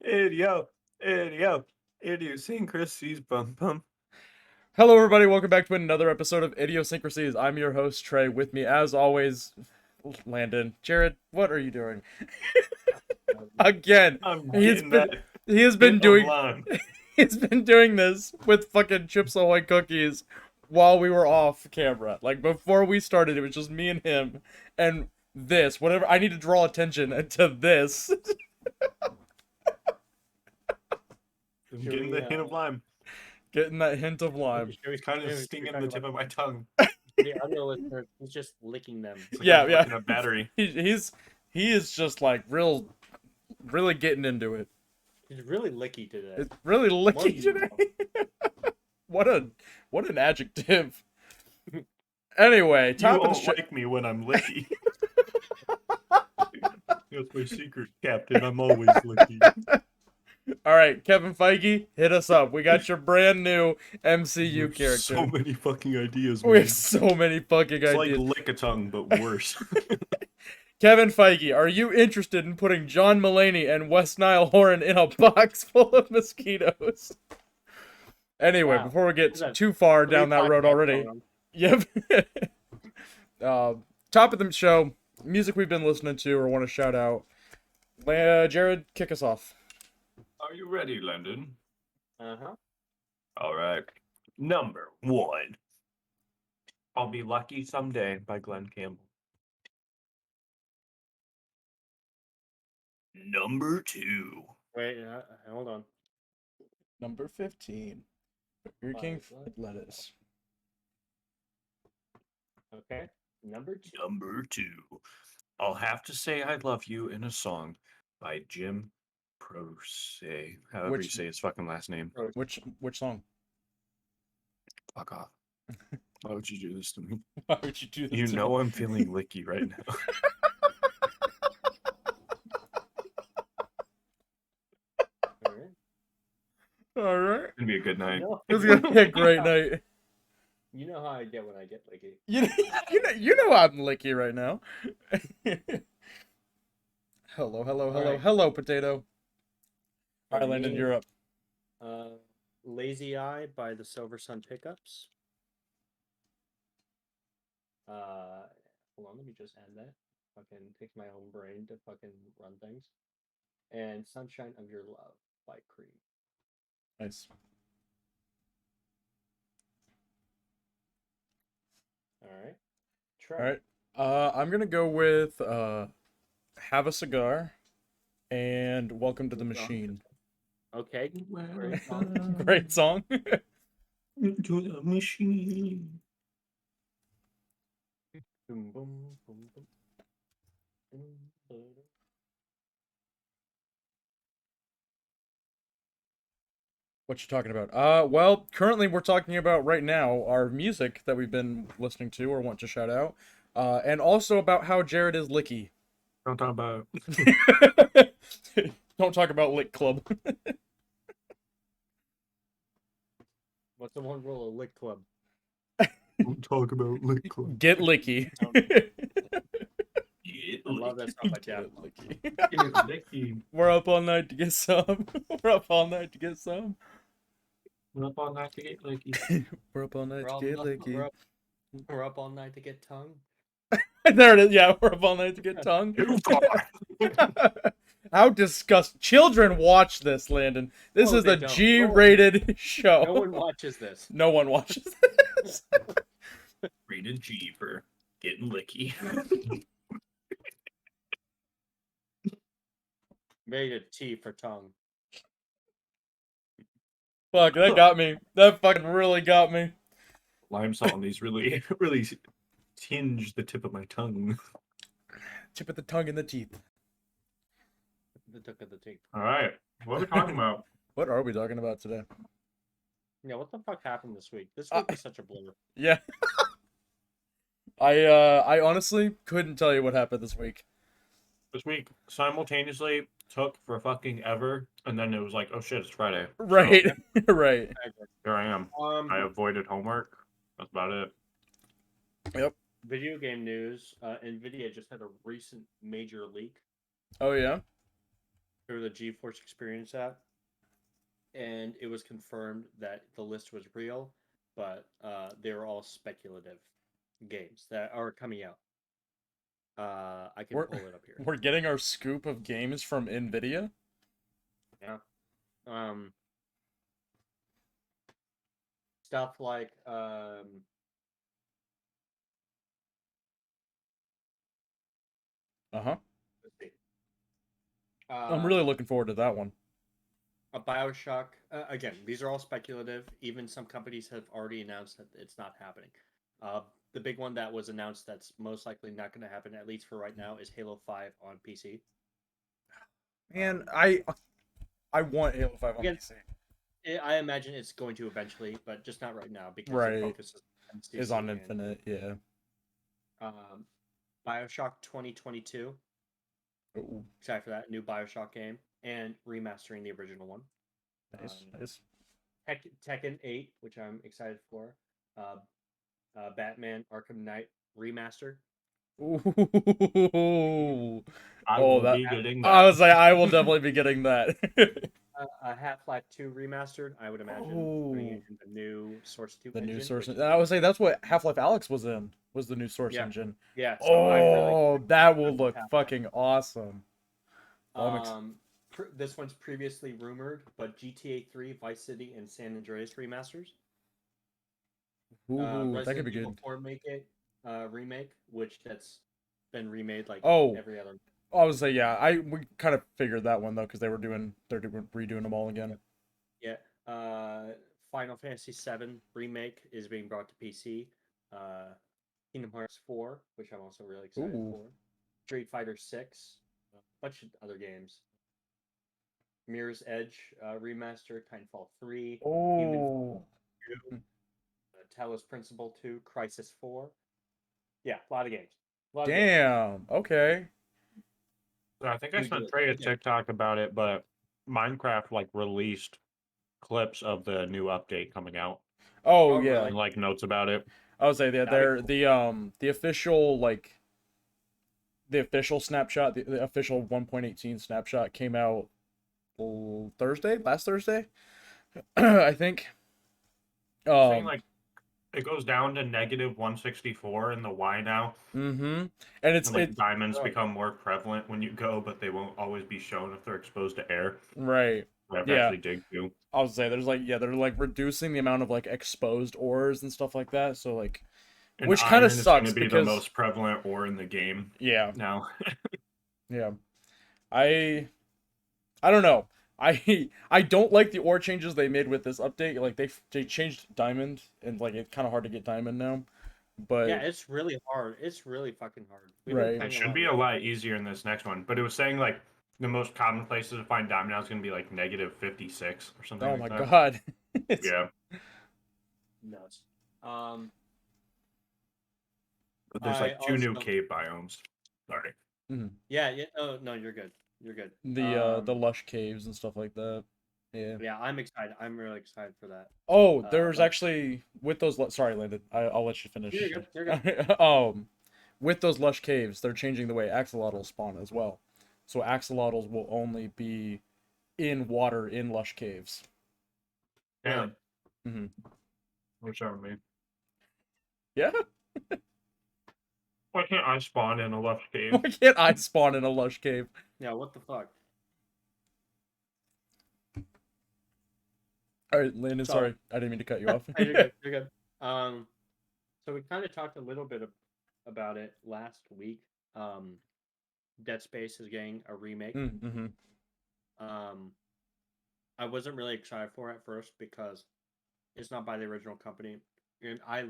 Idio, idio, idiosyncrasies, bum bum. Hello, everybody. Welcome back to another episode of Idiosyncrasies. I'm your host, Trey. With me, as always, Landon. Jared, what are you doing? Again, I'm he's getting been that he has been hint of doing lime. he's been doing this with fucking Chips Ahoy cookies while we were off camera. Like before we started, it was just me and him, and this whatever. I need to draw attention to this. I'm Should getting we, the hint of lime. Getting that hint of lime. should we, It's kind of should we stinging talk the about tip of my tongue. the audio listener? He's just licking them. It's like Yeah, I'm yeah. licking a battery. He is just like really getting into it. He's really licky today. It's really licky you today. what an adjective. Anyway, You top of the won't show. like me when I'm licky. That's my secret, Captain. I'm always licky. All right, Kevin Feige, hit us up. We got your brand new MCU character. So many fucking ideas, We man. have so many fucking It's ideas. like lick-a-tongue, but worse. Kevin Feige, are you interested in putting John Mulaney and West Nile Horan in a box full of mosquitoes? Anyway, Wow. before we get Is that too far 3 down that road podcasts already. going on. Yep. Top of the show, music we've been listening to or want to shout out. Jared, kick us off. Are you ready, Landon? Uh-huh. All right. Number 1. I'll Be Lucky Someday by Glenn Campbell. Number 2. Wait, hold on. Number 15. Burger King What? fried lettuce. Okay. Number 2. Number 2. I'll Have to Say I Love You in a Song by Jim Prose. However you Which- say his fucking last name. Which song? Fuck off. Why would you do this to me? Why would you do this? You to know me? I'm feeling licky right now. All right. All right. It's gonna be a good night. It's gonna be a great night. You know how I get when I get licky. You know I'm licky right now. Hello, Alright. hello, potato. All For right, Landon, me, you're up. Lazy Eye by the Silver Sun Pickups. Hold on, let me just add that. Fucking takes my own brain to fucking run things. And Sunshine of Your Love by Cream. Nice. All right. All right. I'm gonna go with Have a Cigar and Welcome to the Machine. Okay. Great song. Great song. Into the machine. Boom, boom, boom, boom. What you talking about? Well, currently we're talking about right now our music that we've been listening to or want to shout out, and also about how Jared is licky. Don't talk about Don't talk about Lick Club. What's the one rule of Lick Club? Don't talk about lick club. Get licky. I love that stuff like that. Get licky. We're up all night to get some. We're up all night to get some. We're up all night to get licky. We're up all night We're, to all get up, licky. we're up all night to get tongue. There it is. Yeah, we're up all night to get tongue. How disgusting. Children watch this, Landon. This No, is they a don't. G-rated show. No one watches this. No one watches this. Rated G for getting licky. Rated T for tongue. Fuck, that got me. That fucking really got me. Lime salt on these really tinge the tip of my tongue. Tip of the tongue and the teeth. The tuck of the teeth. All right, what are we talking about? What are we talking about today? Yeah, what the fuck happened this week? This week was such a blur. Yeah. I honestly couldn't tell you what happened this week. This week simultaneously took for fucking ever, and then it was like, oh shit, it's Friday. Right. So, Right. here I am. I avoided homework. That's about it. Yep. Video game news. Nvidia just had a recent major leak. Oh yeah. or the GeForce Experience app, and it was confirmed that the list was real, but they were all speculative games that are coming out. I can We're pull it up here. we're getting our scoop of games from Nvidia. Yeah. Stuff like Uh-huh. let's see. I'm really looking forward to that one. A Bioshock. Again, these are all speculative. Even some companies have already announced that it's not happening. The big one that was announced that's most likely not going to happen, at least for right now, is Halo 5 on PC. Man, I want Halo 5 on Again, PC. I imagine it's going to eventually, but just not right now because their Right. focus Is on Infinite, yeah. Um, Bioshock 2022. Ooh, Excited for that new Bioshock game and remastering the original one. nice, nice. Tekken 8, which I'm excited for. Batman Arkham Knight remaster. Ooh. I Oh, will that be getting I that. was like, I will definitely be getting that. Half-Life 2 remastered. I would imagine putting it Oh, in the new Source 2 the new engine. source. Which is I would say that's what Half-Life Alex was in. Was the new source yeah, engine. yeah. So I'm really Oh, that will excited for look Half-Life. fucking awesome. This one's previously rumored, but GTA 3, Vice City, and San Andreas remasters. Ooh, that could Resident be Evil good. 4 remake, which that's been remade like Oh, every other. I was say yeah. We kind of figured that one though because they're redoing them all again. Yeah. Final Fantasy 7 remake is being brought to PC. Uh, Kingdom Hearts 4, which I'm also really excited Ooh. for. Street Fighter 6, a bunch of other games. Mirror's Edge remaster, Titanfall 3, Human Oh. 2, Talos Principle 2, Crisis 4. Yeah, a lot of games. A lot of games. Damn. Okay. So I think I Gonna do sent it. Trey a Again. TikTok about it, but Minecraft like released clips of the new update coming out Oh Oh, yeah. really? and like notes about it. I would say that That'd be they're cool. the official like the official snapshot, the official 1.18 snapshot came out last Thursday, I think. It's saying Um, like it goes down to -164 in the Y now, and and it like diamonds Oh, become more prevalent when you go, but they won't always be shown if they're exposed to air. right. I have to Yeah, actually dig too. I would say they're like reducing the amount of like exposed ores and stuff like that. So like, And which kind of iron is going to sucks be the because most prevalent ore in the game yeah, now. yeah. I I don't know. I don't like the ore changes they made with this update. Like they changed diamond and like it's kind of hard to get diamond now. yeah, But it's really hard. It's really fucking hard. We've been right. It playing a should lot be of a lot easier in this next one, but it was saying like the most common places to find diamond now is going to be like -56 or something Oh like my that. god. It's Yeah, nuts. Um, but there's I like two new also cave biomes. Sorry. Mhm. yeah, yeah. Oh no, you're good. You're good. The lush caves and stuff like that. Yeah. Yeah, I'm excited. I'm really excited for that. Oh, there's Like actually with those. Sorry, Landon. I'll let you you're finish. good. You're good. With those lush caves, they're changing the way axolotls spawn as well. So axolotls will only be in water in lush caves. Really? Damn, Hmm. what's that with me? Yeah. Why can't I spawn in a lush Why cave? can't I spawn in a lush cave? Yeah. What the fuck? All right, Landon. So Sorry, I didn't mean to cut you off. you're good. You're good. So we kind of talked a little bit about it last week. Um, Dead Space is getting a remake. Mm-hmm. Um, I wasn't really excited for it at first because it's not by the original company, and I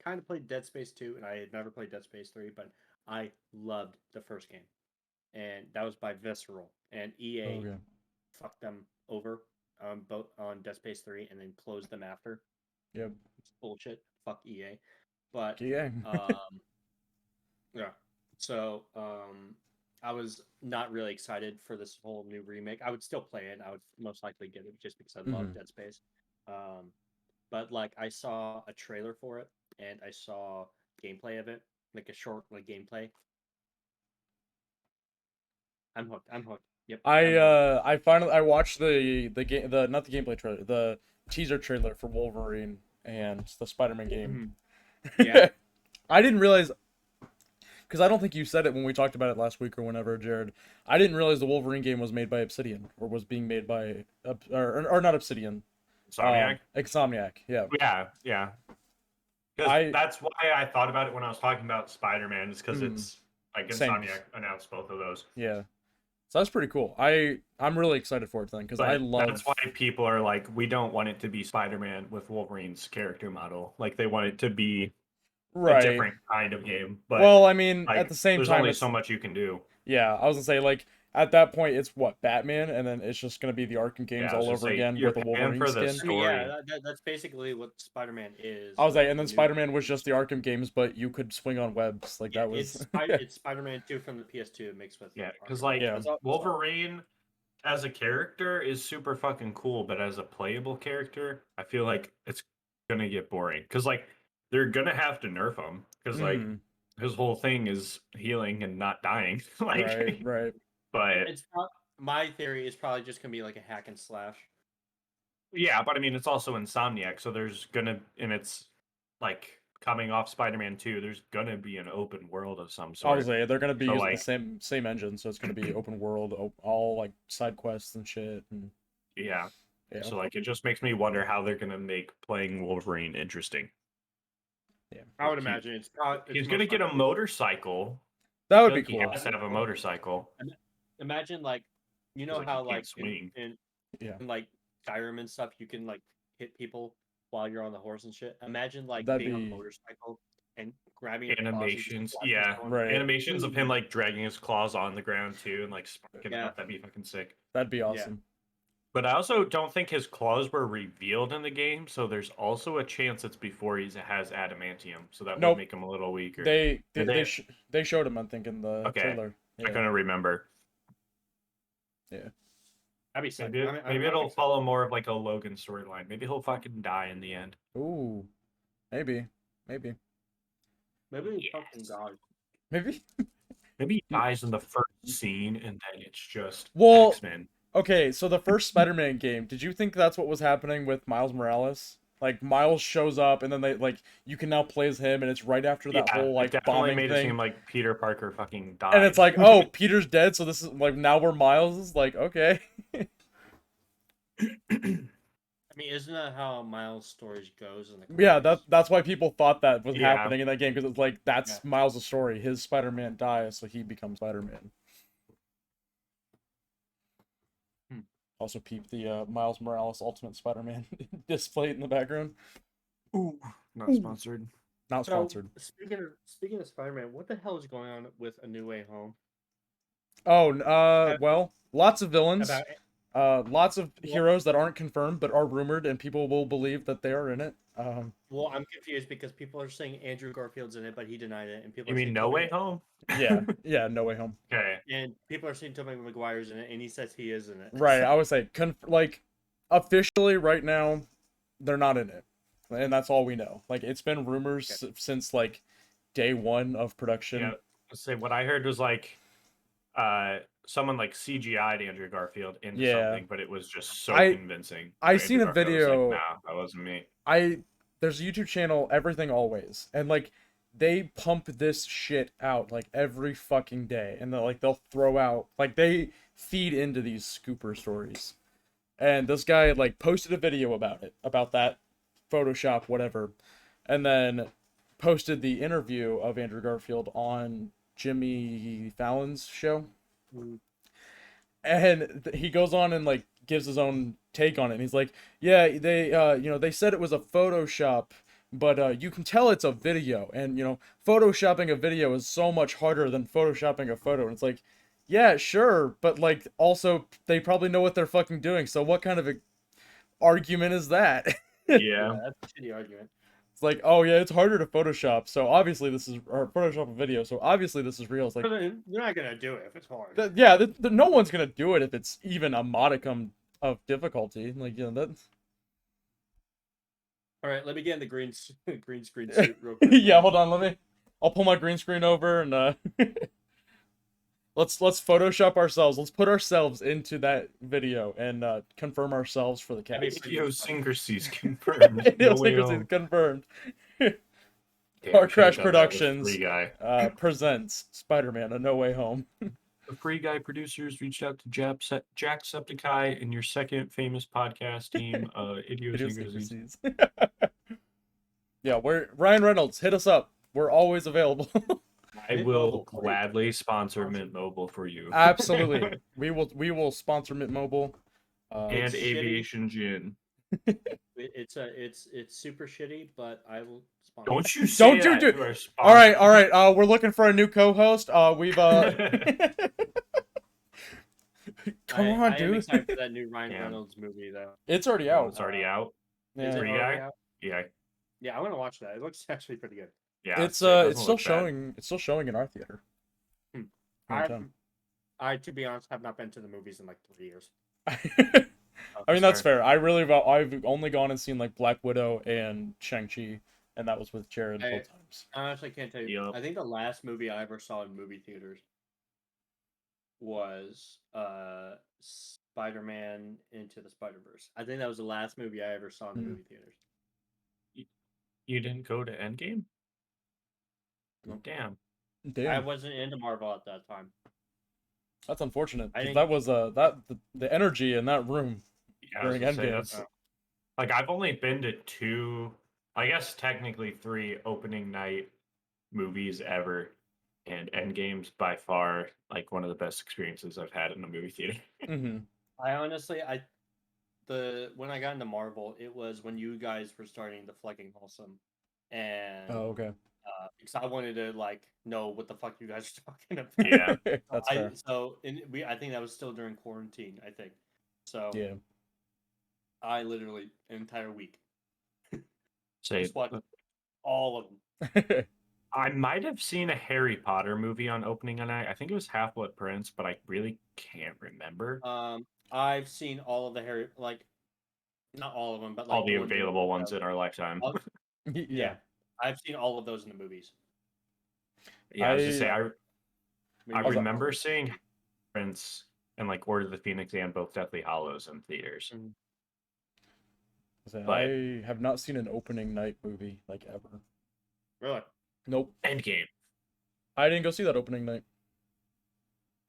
kind of played Dead Space 2, and I had never played Dead Space 3, but I loved the first game, and that was by Visceral, and EA Okay. fucked them over both on Dead Space 3, and then closed them after. Yep. It's bullshit. Fuck EA. But Yeah. yeah. So I was not really excited for this whole new remake. I would still play it. I would most likely get it just because I love Hmm. Dead Space. Um, but like I saw a trailer for it and I saw gameplay of it, like a short like gameplay. I'm hooked. I'm hooked. Yep. I watched the game, the not the gameplay trailer, the teaser trailer for Wolverine and the Spider-Man game. Yeah. I didn't realize, because I don't think you said it when we talked about it last week or whenever, Jared. I didn't realize the Wolverine game was made by Obsidian, or was being made by or not Obsidian, Insomniac. Insomniac. Yeah. Yeah, yeah. Because I that's why I thought about it when I was talking about Spider-Man, is because mm, it's like same. Insomniac announced both of those. Yeah. So that's pretty cool. I'm really excited for it then, because I But love. that's why people are like, we don't want it to be Spider-Man with Wolverine's character model. Like they want it to be a Right. different kind of game. But Well, I mean, like, at the same there's time, only it's so much you can do. yeah. I was gonna say like at that point, it's what Batman, and then it's just gonna be the Arkham games Yeah, I was all gonna over say, again you're with a paying Wolverine for the skin. I mean, yeah, story. that's basically what Spider-Man is. I was like, and the then new Spider-Man was games. just the Arkham games, but you could swing on webs. Like that was. It's Spider-Man 2 from the PS2 mixed with Yeah, because Arkham. like Yeah. That's all. Wolverine as a character is super fucking cool, but as a playable character, I feel like it's gonna get boring. Because like they're gonna have to nerf him. Because like Mm, his whole thing is healing and not dying. right. Like, Right. but My theory is probably just gonna be like a hack and slash. yeah, but I mean it's also Insomniac, so there's gonna, and it's like coming off Spider-Man 2, there's gonna be an open world of some I was sort. say they're gonna be So using the like, same engine, so it's gonna be open world, all like side quests and shit. And yeah. yeah. So like, it just makes me wonder how they're gonna make playing Wolverine interesting. Yeah. I would He- imagine it's probably He's gonna get a motorcycle. That I would feel be like he cool. has to have a motorcycle. Imagine like, you know Like, how he can't like swing. Yeah. in like Skyrim and stuff, you can like hit people while you're on the horse and shit. Imagine like That'd being on be- a motorcycle and grabbing your claws and just Animations, slapping yeah. someone. Right. Animations of him like dragging his claws on the ground too and like sparking Yeah. up. That'd be fucking sick. That'd be awesome. But I also don't think his claws were revealed in the game, so there's also a chance it's before he has adamantium, so that Nope. would make him a little weaker. They showed him, I think, in the Okay. trailer. I couldn't remember. That'd be sick. Maybe it'll follow more of like a Logan storyline. Maybe he'll fucking die in the end. Ooh, maybe. Maybe he fucking died. Maybe he dies in the first scene and then it's just Well- X-Men. Okay, so the first Spider-Man game, did you think that's what was happening with Miles Morales? Like Miles shows up and then they like you can now play as him and it's right after that whole it like definitely bombing made it thing. seem like Peter Parker fucking died. And it's like, oh, Peter's dead, so this is like now we're Miles. It's like, okay. I mean, isn't that how Miles' stories goes in the Yeah, comics? that's why people thought that was Yeah. happening in that game, because it's like that's Yeah. Miles' story. His Spider-Man dies, so he becomes Spider-Man. Also, peep the Miles Morales Ultimate Spider-Man display in the background. Ooh, not sponsored. Not So, sponsored. speaking of Spider-Man, what the hell is going on with A New Way Home? Oh, well, lots of villains. About Lots of heroes that aren't confirmed but are rumored, and people will believe that they are in it. well, I'm confused because people are saying Andrew Garfield's in it, but he denied it, and people You are mean saying No Way Home? Yeah, No Way Home. Okay. and people are saying Tobey Maguire's in it, and he says he is in it. Right, I would say, like, officially right now, they're not in it, and that's all we know. Like, it's been rumors since like day one of production. Yeah. Let's say what I heard was like, someone like CGI'd Andrew Garfield into something, but it was just so convincing. I So seen Andrew a Garfield was video. like, nah, that wasn't me. There's a YouTube channel, Everything Always, and like they pump this shit out like every fucking day, and they'll throw out like they feed into these scooper stories, and this guy like posted a video about it, about that Photoshop whatever, and then posted the interview of Andrew Garfield on Jimmy Fallon's show. And he goes on and like gives his own take on it. And he's like, yeah, they they said it was a Photoshop, but you can tell it's a video, and photoshopping a video is so much harder than photoshopping a photo. And it's like, yeah, sure, but like also they probably know what they're fucking doing. So what kind of a argument is that? Yeah. That's a shitty argument. It's like, oh yeah, it's harder to Photoshop, so obviously this is, or Photoshop a video, so obviously this is real. It's like, They're not gonna do it if it's hard. no one's gonna do it if it's even a modicum of difficulty. Like, that's. All right, let me get in the green screen suit real quick. Yeah, hold on, I'll pull my green screen over and Let's Photoshop ourselves. Let's put ourselves into that video and confirm ourselves for the That'd be cast. pretty Idiosyncrasies confirmed. No way Idiosyncrasies home. confirmed. Damn, Our should've Krash done that with Productions Free Guy. presents Spider-Man: A No Way Home. The Free Guy producers reached out to Jacksepticeye and your second famous podcast team, Idiosyncrasies. Idiosyncrasies. Yeah, we're Ryan Reynolds. Hit us up. We're always available. I Mint will Mobile, great. gladly sponsor Mint Mobile for you. Absolutely. We will sponsor Mint Mobile. And It's shitty. Aviation Gin. It's super shitty, but I will sponsor. Don't you say Don't you that do- to our All right, sponsor. all right. We're looking for a new co-host. We've Come on, I am dude. excited for that new Ryan Yeah. Reynolds movie though. It's already Oh, out. it's already out. Is it Yeah. Free already Guy? out? Yeah. Yeah, I want to watch that. It looks actually pretty good. Yeah. It's it doesn't it's still look bad. showing. It's still showing in our theater. I, to be honest, have not been to the movies in like 3 years. I mean, that's fair. I've only gone and seen like Black Widow and Shang-Chi, and that was with Jared Hey. both times. I honestly can't tell you. Yup. I think the last movie I ever saw in movie theaters was Spider-Man Into the Spider-Verse. I think that was the last movie I ever saw in the Hmm. movie theaters. You didn't go to Endgame? Nope. Damn. I Damn, wasn't into Marvel at that time. that's unfortunate. I 'Cause think- that was the energy in that room. Yeah, I was During gonna say, Endgame. that's- like I've only been to 2, I guess technically 3 opening night movies ever, and Endgame's by far like one of the best experiences I've had in a movie theater. Hmm. I honestly, when I got into Marvel, it was when you guys were starting the Flecking Wholesome, and Oh, okay. because I wanted to like know what the fuck you guys are talking about. Yeah. That's fair. I think that was still during quarantine. I think so. Yeah. I literally an entire week Say just watched all of them. I might have seen a Harry Potter movie on opening night. I think it was Half-Blood Prince, but I really can't remember. I've seen all of the Harry, like not all of them, but like All the ones available ones in our lifetime. All- Yeah. yeah, I've seen all of those in the movies. Yeah, I was just I- say I Maybe- remember seeing Prince and like Order of the Phoenix and both Deathly Hallows in theaters. So But- I have not seen an opening night movie like ever. Really? Nope. Endgame. I didn't go see that opening night.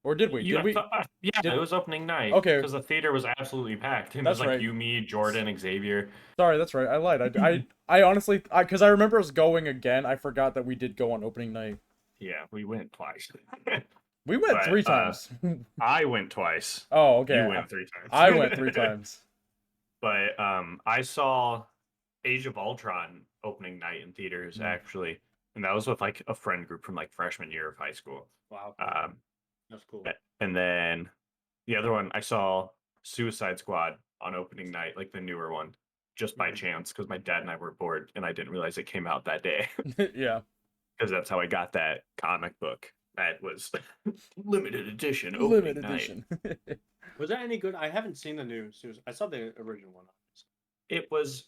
Or did we? You- Did we? yeah, did- it was opening night. Okay. Because the theater was absolutely packed. And That's it was like right. you, me, Jordan, Xavier. Sorry, that's right. I lied. I honestly, because I remember us going again. I forgot that we did go on opening night. Yeah, we went twice. We went But, 3 times. I went twice. Oh, okay. You went 3 times. I went 3 times. But I saw Age of Ultron opening night in theaters Mm. actually, and that was with like a friend group from like freshman year of high school. Wow, that's cool. And then the other one I saw Suicide Squad on opening night, like the newer one, just by Mhm. chance because my dad and I were bored and I didn't realize it came out that day Yeah. because that's how I got that comic book. That was limited edition. Opening Limited night. edition. Was that any good? I haven't seen the new Suicide. I saw the original one. It was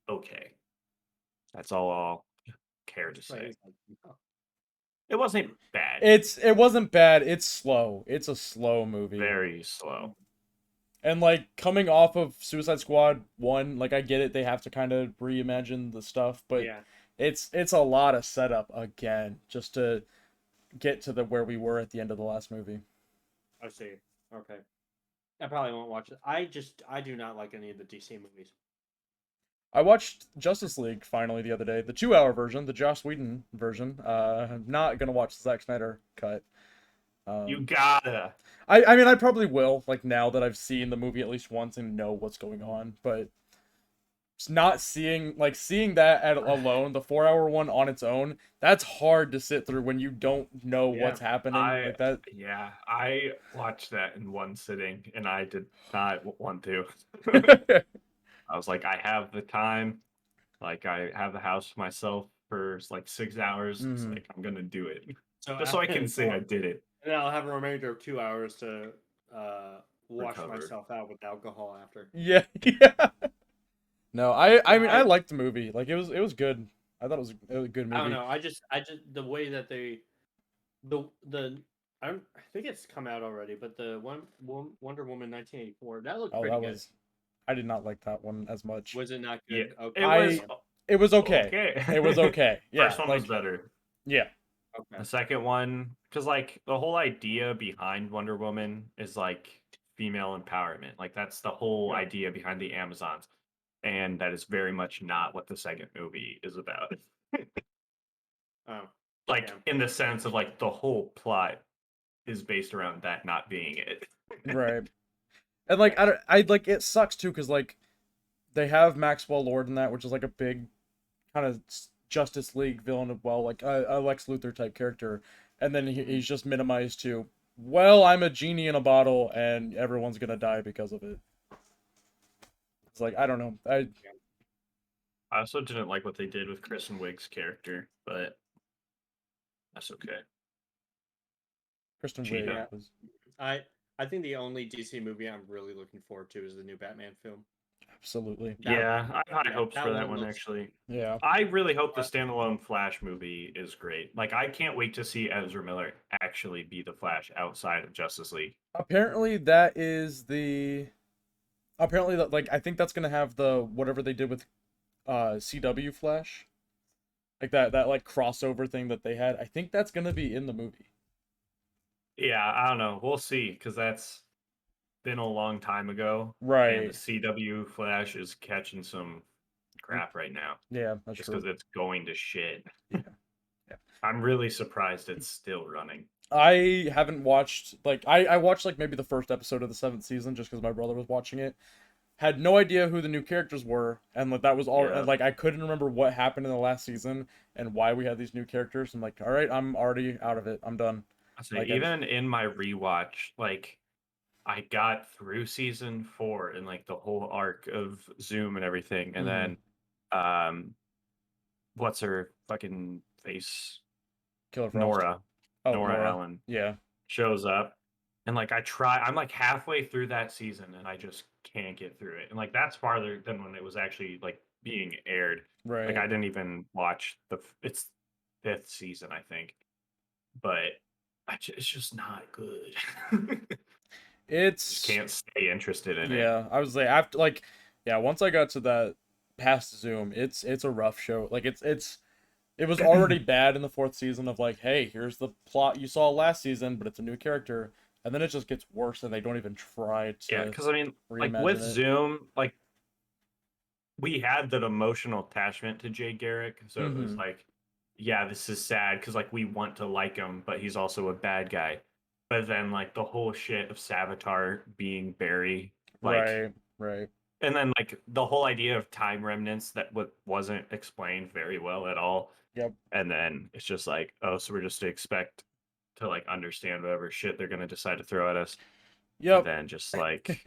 okay. That's all I'll care to Just like, say. it's like, oh. It wasn't bad. It wasn't bad. It's slow. It's a slow movie. Very slow. And like coming off of Suicide Squad 1, like I get it, they have to kind of reimagine the stuff, but Yeah, it's a lot of setup again just to get to the where we were at the end of the last movie. I see. Okay, I probably won't watch it. I do not like any of the DC movies. I watched Justice League finally the other day, the 2-hour version, the Joss Whedon version. I'm not gonna watch the Zack Snyder cut. You gotta. I mean, I probably will, like now that I've seen the movie at least once and know what's going on, but it's not seeing that alone, the 4-hour one on its own, that's hard to sit through when you don't know Yeah, what's happening like that. Yeah, I watched that in one sitting, and I did not want to. I was like, I have the time. Like, I have the house to myself for like 6 hours. It's Mhm. like, I'm gonna do it. So Just so I after can this say I one, did it. and then I'll have a remainder of 2 hours to wash Recover. myself out with alcohol after. Yeah, yeah. No, I mean, I I- liked the movie. Like it was good. I thought it was a good movie. I don't know. I just the way that the I think it's come out already, but the Wonder Woman 1984 that looked Oh, pretty that good. was. I did not like that one as much. Was it not Yeah, good? Okay. it was It was okay. okay. It was okay. Yeah, First one was like better. yeah, Okay. The second one, because like the whole idea behind Wonder Woman is like female empowerment. Like that's the whole Yeah. idea behind the Amazons, and that is very much not what the second movie is about. Oh. Like Damn. in the sense of like the whole plot is based around that not being it. right. And like I like it sucks too because like they have Maxwell Lord in that, which is like a big kind of Justice League villain of well, like a Lex Luthor type character, and then he's just minimized to, well, I'm a genie in a bottle, and everyone's gonna die because of it. It's like I don't know, I also didn't like what they did with Kristen Wiig's character, but that's okay. Kristen Cheetah. Wiig Yeah. was I think the only DC movie I'm really looking forward to is the new Batman film. absolutely Yeah, I have high hopes that for that one one looks- actually. yeah. I really hope the standalone Flash movie is great. Like, I can't wait to see Ezra Miller actually be the Flash outside of Justice League. Apparently that is the apparently that like I think that's gonna have the whatever they did with CW Flash, like that like crossover thing that they had. I think that's gonna be in the movie. Yeah, I don't know. We'll see, because that's been a long time ago, and the Right. CW Flash is catching some crap right now, Yeah, that's just true. because it's going to shit. Yeah. Yeah. I'm really surprised it's still running. I haven't watched like I watched like maybe the first episode of the seventh season just because my brother was watching it. Had no idea who the new characters were, and like that was all. Yeah. And, like I couldn't remember what happened in the last season and why we had these new characters. I'm like, all right, I'm already out of it. I'm done. I say, Like, even in my rewatch, like, I got through season 4 and like the whole arc of Zoom and everything, and Mhm. then what's her fucking face? Killer Frost. Nora. Oh, Nora Nora. Allen Yeah. shows up. And like I'm like halfway through that season and I just can't get through it. And like that's farther than when it was actually like being aired. Like I Right. didn't even watch it's fifth season, I think. But it's just not good. Just It's can't stay interested in it. yeah. I was like after like yeah. Once I got to that past Zoom, it's a rough show. Like it was already bad in the fourth season of like, hey, here's the plot you saw last season, but it's a new character, and then it just gets worse, and they don't even try Yeah, to because I mean, like with reimagine it. Zoom, like we had that emotional attachment to Jay Garrick, so it was Mm-hmm. like, yeah, this is sad because like we want to like him, but he's also a bad guy. But then like the whole shit of Savitar being Barry, like, Right. Right. and then like the whole idea of time remnants that wasn't explained very well at all. Yep. And then it's just like, oh, so we're just to expect to like understand whatever shit they're gonna decide to throw at us, and Yep. then just like,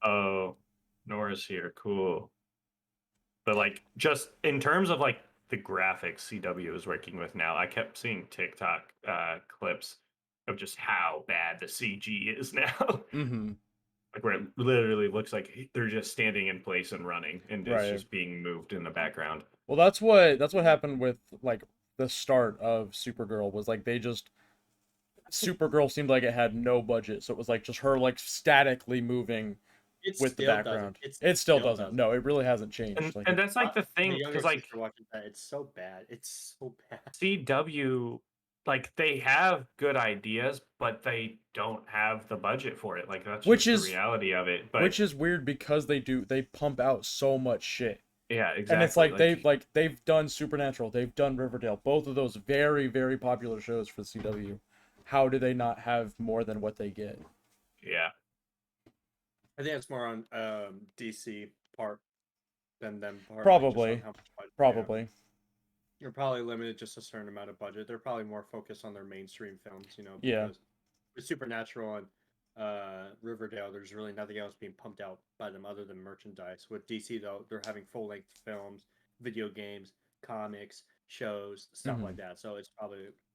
oh, Nora's here, cool. But like just in terms of like the graphics CW is working with now, I kept seeing TikTok clips of just how bad the CG is now. Mm-hmm. Like where it literally looks like they're just standing in place and running, and it's Right. just being moved in the background. Well, that's what happened with like the start of Supergirl was like they just Supergirl seemed like it had no budget, so it was like just her like statically moving It with the still doesn't. background. It It still still doesn't. doesn't. No, it really hasn't changed. And Like and that's like the My thing, younger because like sister watches that. It's so bad. It's so bad. CW, like they have good ideas, but they don't have the budget for it. Like that's which just the is reality of it. But which is weird because they pump out so much shit. yeah, And it's exactly. like they've done Supernatural, they've done Riverdale, both of those very popular shows for CW. How do they not have more than what they get? Yeah. I think it's more on DC part than them part. Like, just on Probably, how much budget they have. probably. You're probably limited just a certain amount of budget. They're probably more focused on their mainstream films, Yeah. because with Supernatural and Riverdale, there's really nothing else being pumped out by them other than merchandise. With DC, though, they're having full length films, video games, comics, shows, stuff Mhm. like that. So it's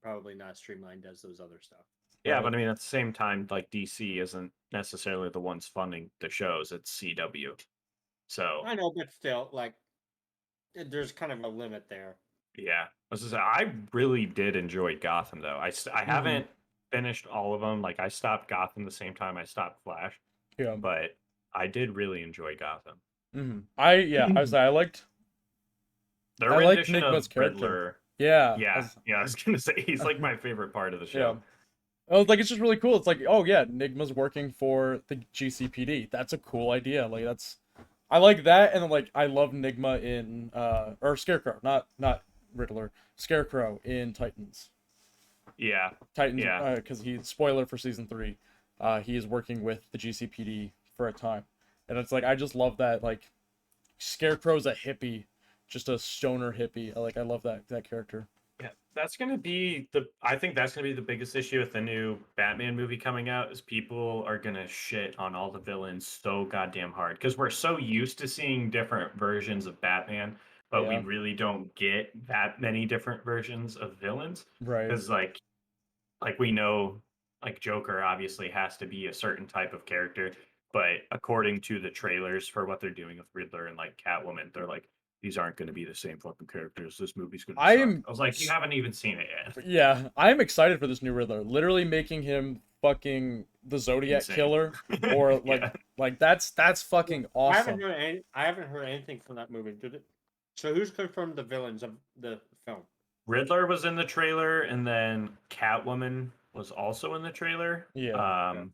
probably not streamlined as those other stuff. Yeah, Right. but I mean, at the same time, like DC isn't necessarily the ones funding the shows; it's CW. So I know, but still, like, there's kind of a limit there. yeah, I really did enjoy Gotham, though. I Mhm. haven't finished all of them. Like I stopped Gotham the same time I stopped Flash, Yeah. but I did really enjoy Gotham. I liked Their I liked rendition Nigma's of character. Riddler. Yeah. Yeah, yeah, I was gonna say he's like my favorite part of the Yeah. show. Oh, like it's just really cool. It's like, oh yeah, Nigma's working for the GCPD. That's a cool idea. Like that's I like that, and then like I love Nigma in or Scarecrow, not Riddler, Scarecrow in Titans. Yeah, Titans, yeah. because he's spoiler for season 3. He is working with the GCPD for a time, and it's like I just love that. Like Scarecrow's a hippie, just a stoner hippie. I love that character. Yeah, that's gonna be the. I think that's gonna be the biggest issue with the new Batman movie coming out is people are gonna shit on all the villains so goddamn hard because we're so used to seeing different versions of Batman, but we Yeah. really don't get that many different versions of villains. Right. Because like we know, like Joker obviously has to be a certain type of character, but according to the trailers for what they're doing with Riddler and like Catwoman, they're like these aren't going to be the same fucking characters. This movie's going to I suck. am I was like, you haven't even seen it yet. Yeah, I'm excited for this new Riddler. Literally making him fucking the Zodiac Insane. killer, or Yeah. like that's fucking awesome. I haven't heard anything from that movie. Did it? So who's confirmed the villains of the film? Riddler was in the trailer, and then Catwoman was also in the trailer. Yeah,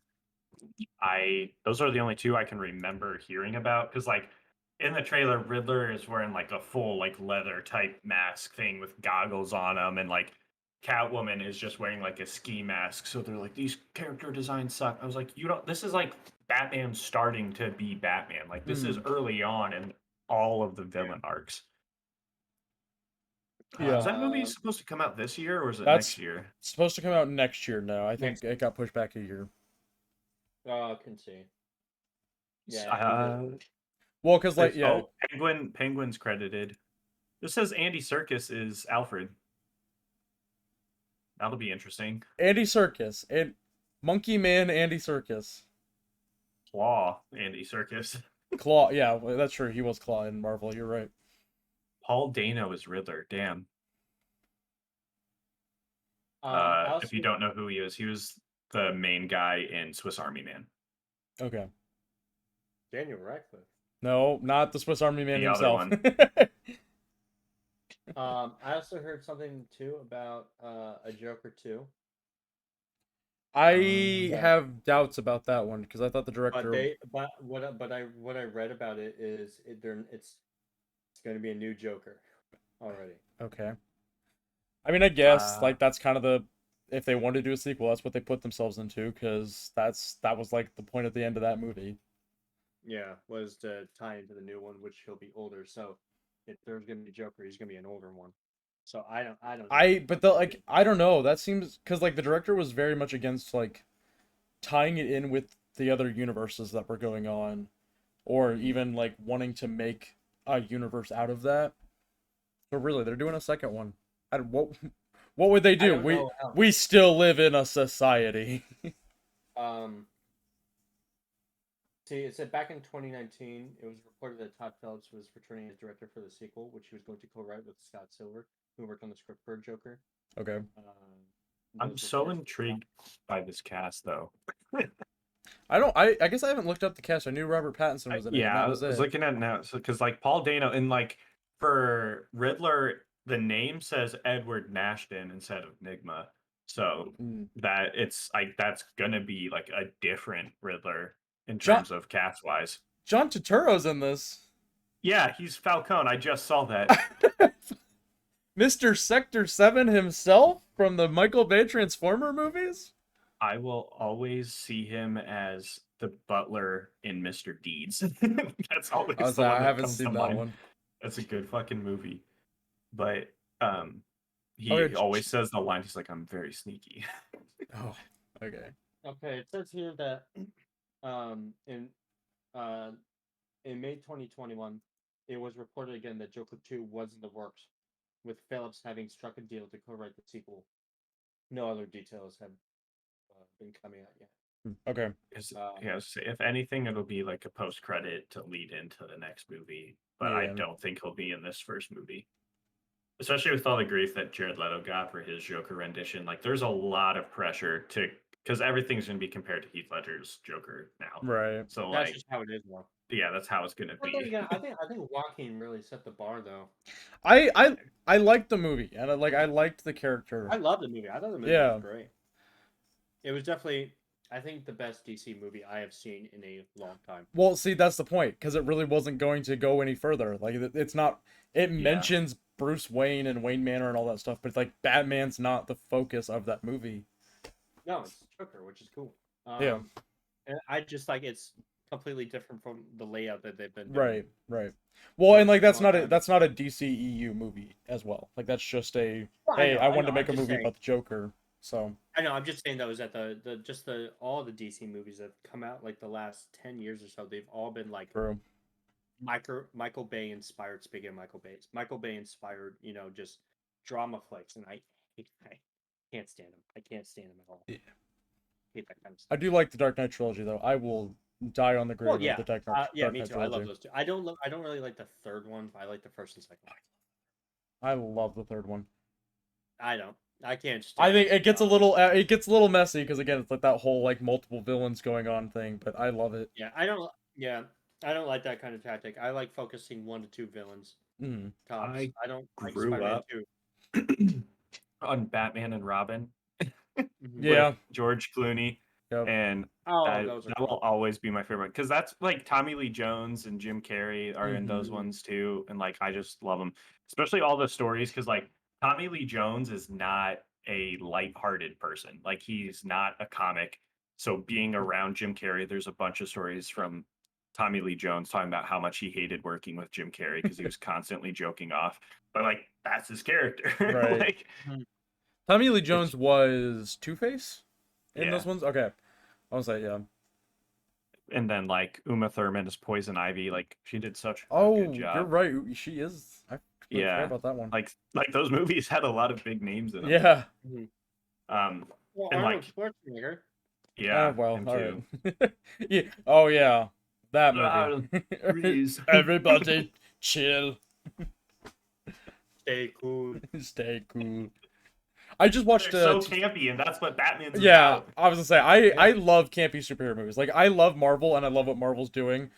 I those are the only two I can remember hearing about because like in the trailer, Riddler is wearing like a full like leather type mask thing with goggles on him, and like Catwoman is just wearing like a ski mask. So they're like these character designs suck. I was like, you don't. This is like Batman starting to be Batman. Like this is early on in all of the villain arcs. Is yeah. that movie supposed to come out this year or is it That's next year? supposed to come out next year now. I think Next. it got pushed back a year. Can see. Yeah. Uh, Well, cause like yeah, Oh, Penguin's credited. This says Andy Serkis is Alfred. That'll be interesting. Andy Serkis and Monkey Man Andy Serkis. Claw, Andy Serkis. Claw, yeah, well, that's true. He was Claw in Marvel. You're right. Paul Dano is Riddler. Damn. I If you don't know who he was the main guy in Swiss Army Man. Okay. Daniel Radcliffe. No, not the Swiss Army Man The other himself. I also heard something too about a Joker 2. I have doubts about that one because I thought the director. But what I read about it is it's going to be a new Joker already. Okay. I mean, I guess like that's kind of the if they wanted to do a sequel, that's what they put themselves into because that was like the point at the end of that movie. Yeah, was to tie into the new one, which he'll be older. So if there's going to be Joker, he's going to be an older one. So I don't know. But the like I don't know. That seems because like the director was very much against like tying it in with the other universes that were going on, or even like wanting to make a universe out of that. So really, they're doing a second one. What would they do? We still live in a society. See, it said back in 2019, it was reported that Todd Phillips was returning as director for the sequel, which he was going to co-write with Scott Silver, who worked on the script for Joker. Okay. I'm so intrigued by this cast, though. I guess I haven't looked up the cast. I knew Robert Pattinson was in it. Yeah, I was looking at it now because like Paul Dano and like for Riddler, the name says Edward Nashton instead of Nigma, so that it's like that's gonna be like a different Riddler in terms of cast wise. John Turturro's in this. Yeah, he's Falcone. I just saw that. Mr. Sector 7 himself from the Michael Bay Transformer movies? I will always see him as the butler in Mr. Deeds. That's always the one I that haven't comes seen to that mind. one. That's a good fucking movie. But he Okay, always says the line, he's like, I'm very sneaky. Oh, okay. Okay, it says here that in May 2021, it was reported again that Joker 2 was in the works, with Phillips having struck a deal to co-write the sequel. No other details have been coming out yet. Okay. Yeah, if anything, it'll be like a post credit to lead into the next movie. But I don't think he'll be in this first movie. especially with all the grief that Jared Leto got for his Joker rendition. Like, there's a lot of pressure to because everything's going to be compared to Heath Ledger's Joker now. Right. So, That's like, just how it is now. yeah, that's how it's going to But then be. again, I think Joaquin really set the bar though. I liked the movie, and I liked the character. I love the movie. I thought the movie Yeah. was great. It was definitely, I think, the best DC movie I have seen in a long time. Well, see, that's the point, because it really wasn't going to go any further. Like, it's not. It Yeah. mentions Bruce Wayne and Wayne Manor and all that stuff, but it's like Batman's not the focus of that movie. No, it's Joker, which is cool. Yeah. And I just like it's completely different from the layout that they've been doing. Right, right. Well, and like that's Long not a time. that's not a DCEU movie as well. Like that's just a Well, hey, I know, wanted to make a I'm just movie saying- about the Joker. So I know. I'm just saying those that all the DC movies that have come out like the last 10 years or so, they've all been like true. Michael Bay inspired. Speaking of Michael Bay inspired. Just drama flicks, and I can't stand them. I can't stand them at all. Yeah. Hate that kind of I stuff. do like the Dark Knight trilogy though. I will die on the grave Well, yeah, of the Dark Knight, yeah, Dark me Knight too. I love trilogy. those two. I don't really like the third one, but I like the first and second one. I love the third one. I don't. I can't. I think it gets a stand, little messy because again, it's like that whole like multiple villains going on thing. But I love it. Yeah, I don't. Yeah, I don't like that kind of tactic. I like focusing 1 to 2 villains Mm. tops. I I don't like grew Spider-Man up 2. on Batman and Robin. Mhm. Yeah. With George Clooney, Yep. and Oh, that, those are that will cool. always be my favorite because that's like Tommy Lee Jones and Jim Carrey are in those Mhm. ones too, and like I just love them, especially all the stories because like Tommy Lee Jones is not a lighthearted person, like he's not a comic. So being around Jim Carrey, there's a bunch of stories from Tommy Lee Jones talking about how much he hated working with Jim Carrey because he was constantly joking off, but like that's his character, Right. like Tommy Lee Jones was Two-Face in Yeah. those ones. Okay, I was like, yeah. and then like Uma Thurman is Poison Ivy. Like she did such a Oh, good job. you're right. She is. I completely Yeah. forgot about that one. Like those movies had a lot of big names in them. Yeah. Well, And, Arnold like- Schwarzenegger. Yeah. well, him all too. right. Yeah. Oh yeah, that movie. Please. Everybody, chill. Stay cool. Stay cool. I just watched. They're so campy, and that's what Batman's Yeah, about. I was gonna say I love campy superhero movies. Like I love Marvel and I love what Marvel's doing.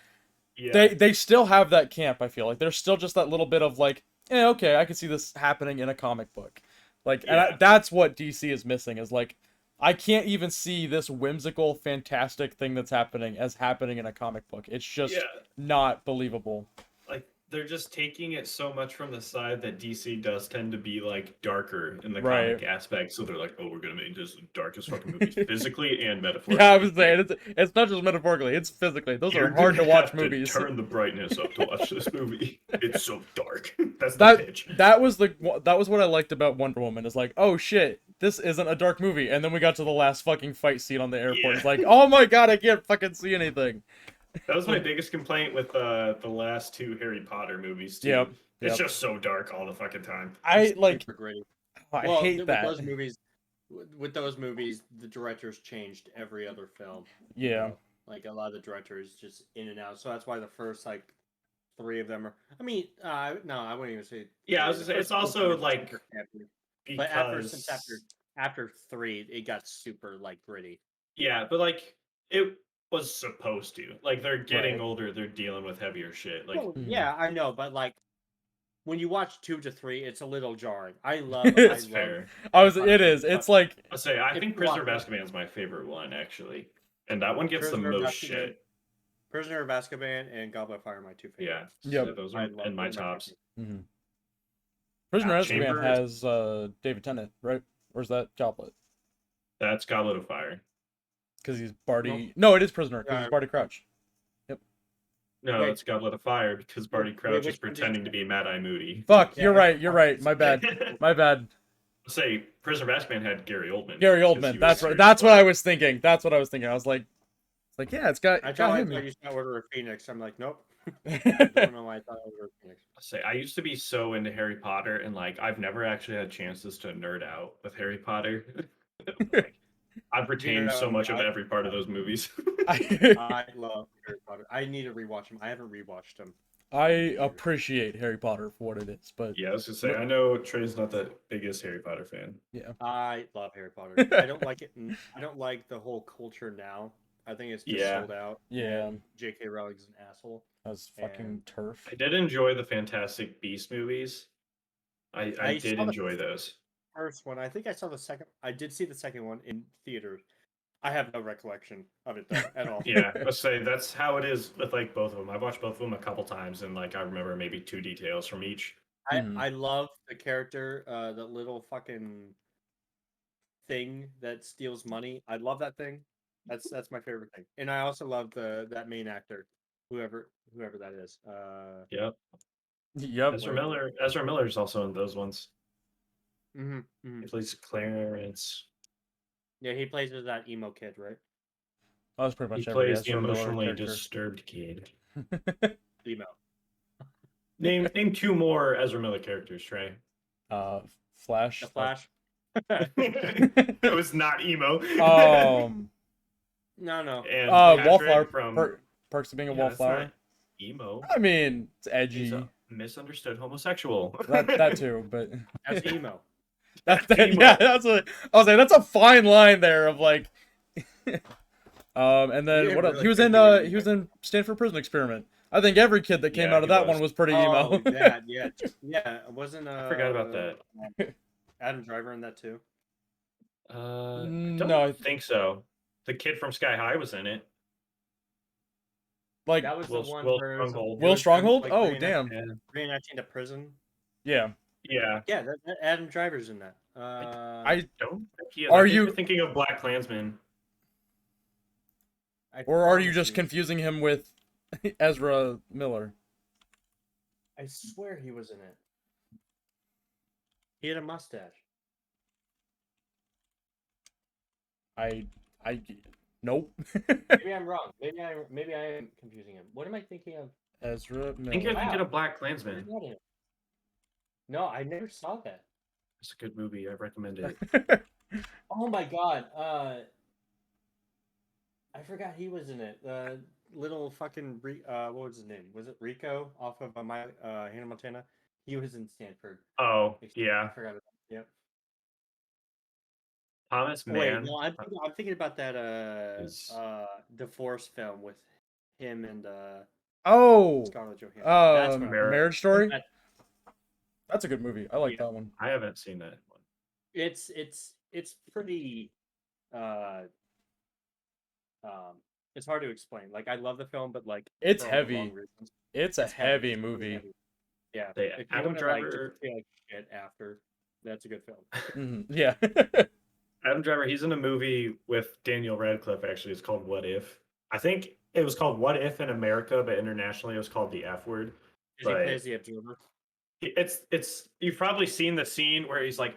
Yeah. They still have that camp. I feel like there's still just that little bit of like, okay, I can see this happening in a comic book. Like, Yeah. and that's what DC is missing. Is like, I can't even see this whimsical, fantastic thing that's happening as happening in a comic book. It's just Yeah, not believable. like they're just taking it so much from the side that DC does tend to be like darker in the Right. comic aspect. So they're like, oh, we're gonna make this the darkest fucking movie physically and metaphorically. Yeah, I was saying it's not just metaphorically; it's physically. Those You're are hard to gonna watch have movies. Turn the brightness up to watch this movie. It's so dark. That's the That pitch. that was what I liked about Wonder Woman is like, oh shit, this isn't a dark movie. And then we got to the last fucking fight scene on the airport. Yeah. It's like, oh my god, I can't fucking see anything. That was my biggest complaint with the last 2 Harry Potter movies too. Yep, It's yep. just so dark all the fucking time. I like. Super gritty. I Well, hate with that. those movies, with those movies, the directors changed every other film. Yeah. Like a lot of the directors just in and out. So that's why the first like 3 of them are. I mean, no, I wouldn't even say. Yeah, I was the gonna say, it's first two also are like super happy. Because But after 3, it got super like gritty. yeah, but like it was supposed to. Like they're getting Right. older, they're dealing with heavier shit. Like Well, Mhm. yeah, I know, but like when you watch 2 to 3, it's a little jarring. I love. that's fair. It is. It's like I'll say I If think you Prisoner of watch Azkaban is my favorite one actually, and that one gets Prisoner the of most Azkaban. shit. Prisoner of Azkaban and Goblet of Fire are my 2 favorites. Yeah, Yep. those I are love in my those are tops. favorites. Prisoner of Azkaban Chamber- has David Tennant, right? Or is that Goblet? That's Goblet of Fire. Because he's Barty. No, it is Prisoner because Yeah. he's Barty Crouch. No, Wait. it's Goblet of Fire because Barty Wait, Crouch is which one did you pretending say? to be Mad Eye Moody. Fuck, Yeah, you're it's right. You're right. My bad. My bad. Say Prisoner of Azkaban had Gary Oldman. Gary 'cause Oldman. he That's was right. That's what I Sirius was thinking. That's what I was thinking. I was like, yeah, it's got, I got thought him. you saw Order of Phoenix. I'm like, nope. Black. I don't know why I thought Order of Phoenix. Say I used to be so into Harry Potter, and like I've never actually had chances to nerd out with Harry Potter. Like, I've retained so much of every part of those movies. I love Harry Potter. I need to rewatch them. I haven't rewatched them. I appreciate Harry Potter for what it is, but Yeah, I was gonna say, I know Trey's not the biggest Harry Potter fan. yeah. I love Harry Potter. I don't like it. I don't like the whole culture now. I think it's just Yeah. sold out. Yeah. And J.K. Rowling's an asshole. That's fucking And turf. I did enjoy the Fantastic Beast movies. I I did saw the enjoy those. first one. I think I saw the second. I did see the second one in theaters. I have no recollection of it though at all. Yeah, let's say that's how it is with like both of them. I've watched both of them a couple times, and like I remember maybe 2 details from each. I love the character, the little fucking thing that steals money. I love that thing. That's my favorite thing. And I also love that main actor, whoever that is. Yep. Yep. Ezra Miller's also in those ones. Mhm, He mhm. plays Clarence. Yeah, he plays as that emo kid, right? That was pretty He much every plays the Ezra Miller emotionally character. disturbed kid. Emo. Name 2 more Ezra Miller characters, Trey. Flash. The Flash. It was not emo. No. And Wallflower Patrick from Perks of being a Yeah, that's wallflower. not emo. I mean, it's edgy. He's a misunderstood homosexual. that too, but That's emo. Emo. yeah, that's what I was like. That's a fine line there of like. And then Yeah, what else? really He was in could be he was in Stanford Prison Experiment. I think every kid that came Yeah, out of he that was. one was pretty emo. Oh, that, yeah. It wasn't I forgot about that. Adam Driver in that too. I don't No, think so. The kid from Sky High was in it. like That was Will- the one Will where it was Stronghold. Will it was Stronghold. like Oh reenact- damn. reenacting the prison. Yeah. Yeah. Yeah, that Adam Driver's in that. I Don't think he is. Are I think you- you're thinking of Black Klansman? or are you just promise confusing him with Ezra Miller? I swear he was in it. He had a mustache. I nope. Maybe I'm wrong. Maybe I am confusing him. What am I thinking of? Ezra I think you're Miller. thinking Wow. of Black Klansman. Not him. No, I never saw that. It's a good movie. I recommend it. Oh my god. I forgot he was in it. Little fucking what was his name? Was it Rico off of my Hannah Montana? He was in Stanford. Oh, I yeah. forgot about that. Yep. Thomas Wait, Mann. no, I'm thinking about that Is- divorce film with him and Oh, Scarlett Johansson. That's what Mar- Marriage Story. That- That's a good movie. I like Yeah. that one. I haven't seen that one. it's pretty it's hard to explain. Like I love the film, but like It's for all the heavy. wrong reasons. It's a It's heavy It's really movie. heavy. Yeah. They- If you Adam wanna, like, Driver- just feel like shit after, that's a good film. Yeah. Adam Driver, he's in a movie with Daniel Radcliffe, actually. It's called What If. I think it was called What If in America, but internationally it was called The F Word. Because he But- plays the observer. It's you've probably seen the scene where he's like,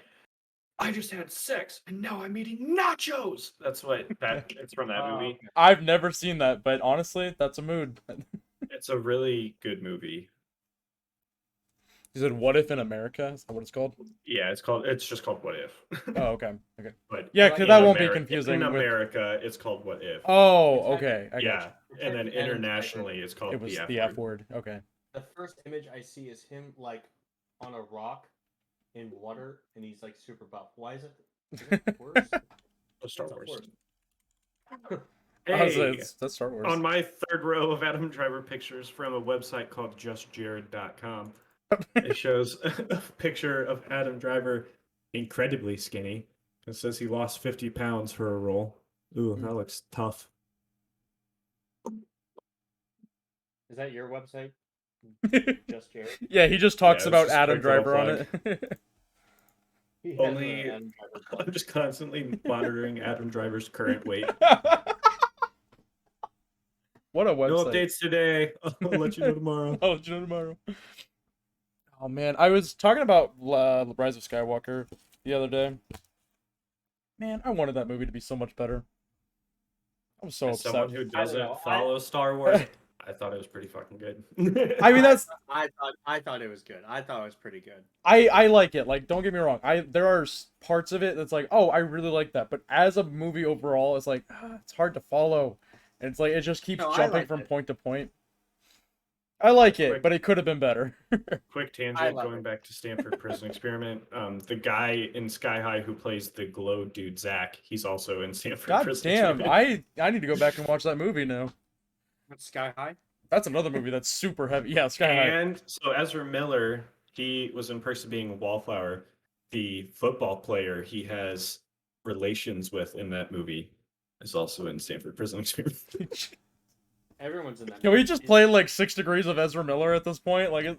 I just had sex and now I'm eating nachos. That's what it's from that Oh, movie. okay. I've never seen that, but honestly, that's a mood. It's a really good movie. You said "What If in America"? Is that what it's called? Yeah, it's just called What If. Oh, okay. Okay. But Yeah, Like because in that won't be Ameri- confusing. In with... America, it's called What If. Oh, Exactly. okay. I yeah, got and then Adam Driver. internationally, it's called you. It was The the F F Word. word. Okay. The first image I see is him like on a rock in water, and he's like super buff. Why is it worse? Star It's a Wars. horse. I was Hey, like, that's Star Wars. on my third row of Adam Driver pictures from a website called justjared.com, it shows a picture of Adam Driver incredibly skinny. It says he lost 50 pounds for a role. Ooh, that looks tough. Is that your website? Just Jared. Yeah, he just talks Yeah, it's about just a Adam quick little Driver on it. He has Only- a Adam Driver blog. I'm just constantly monitoring Adam Driver's current weight. What a No website. updates today. I'll let you know tomorrow. I'll let you know tomorrow. Oh man, I was talking about Rise of Skywalker the other day. Man, I wanted that movie to be so much better. I was so As upset. someone who I don't doesn't know, follow Star Wars, I thought it was pretty fucking good. I mean, that's I thought it was good. I thought it was pretty good. I like it. Like, don't get me wrong. There are parts of it that's like, oh, I really like that. But as a movie overall, it's like it's hard to follow, and it's like it just keeps No, I jumping liked from it. point to point. I like it, Quick- but it could have been better. Quick I tangent love going it. back to Stanford Prison Experiment. The guy in Sky High who plays the glow dude Zach, he's also in Stanford God Prison damn, Experiment. I need to go back and watch that movie now. What's Sky High? That's another movie that's super heavy. Yeah, Sky High. And so Ezra Miller, he was in person being Wallflower, the football player he has relations with in that movie, is also in Stanford Prison Experiment. Everyone's in that. Can we movie. just play like 6 Degrees of Ezra Miller at this point? Like,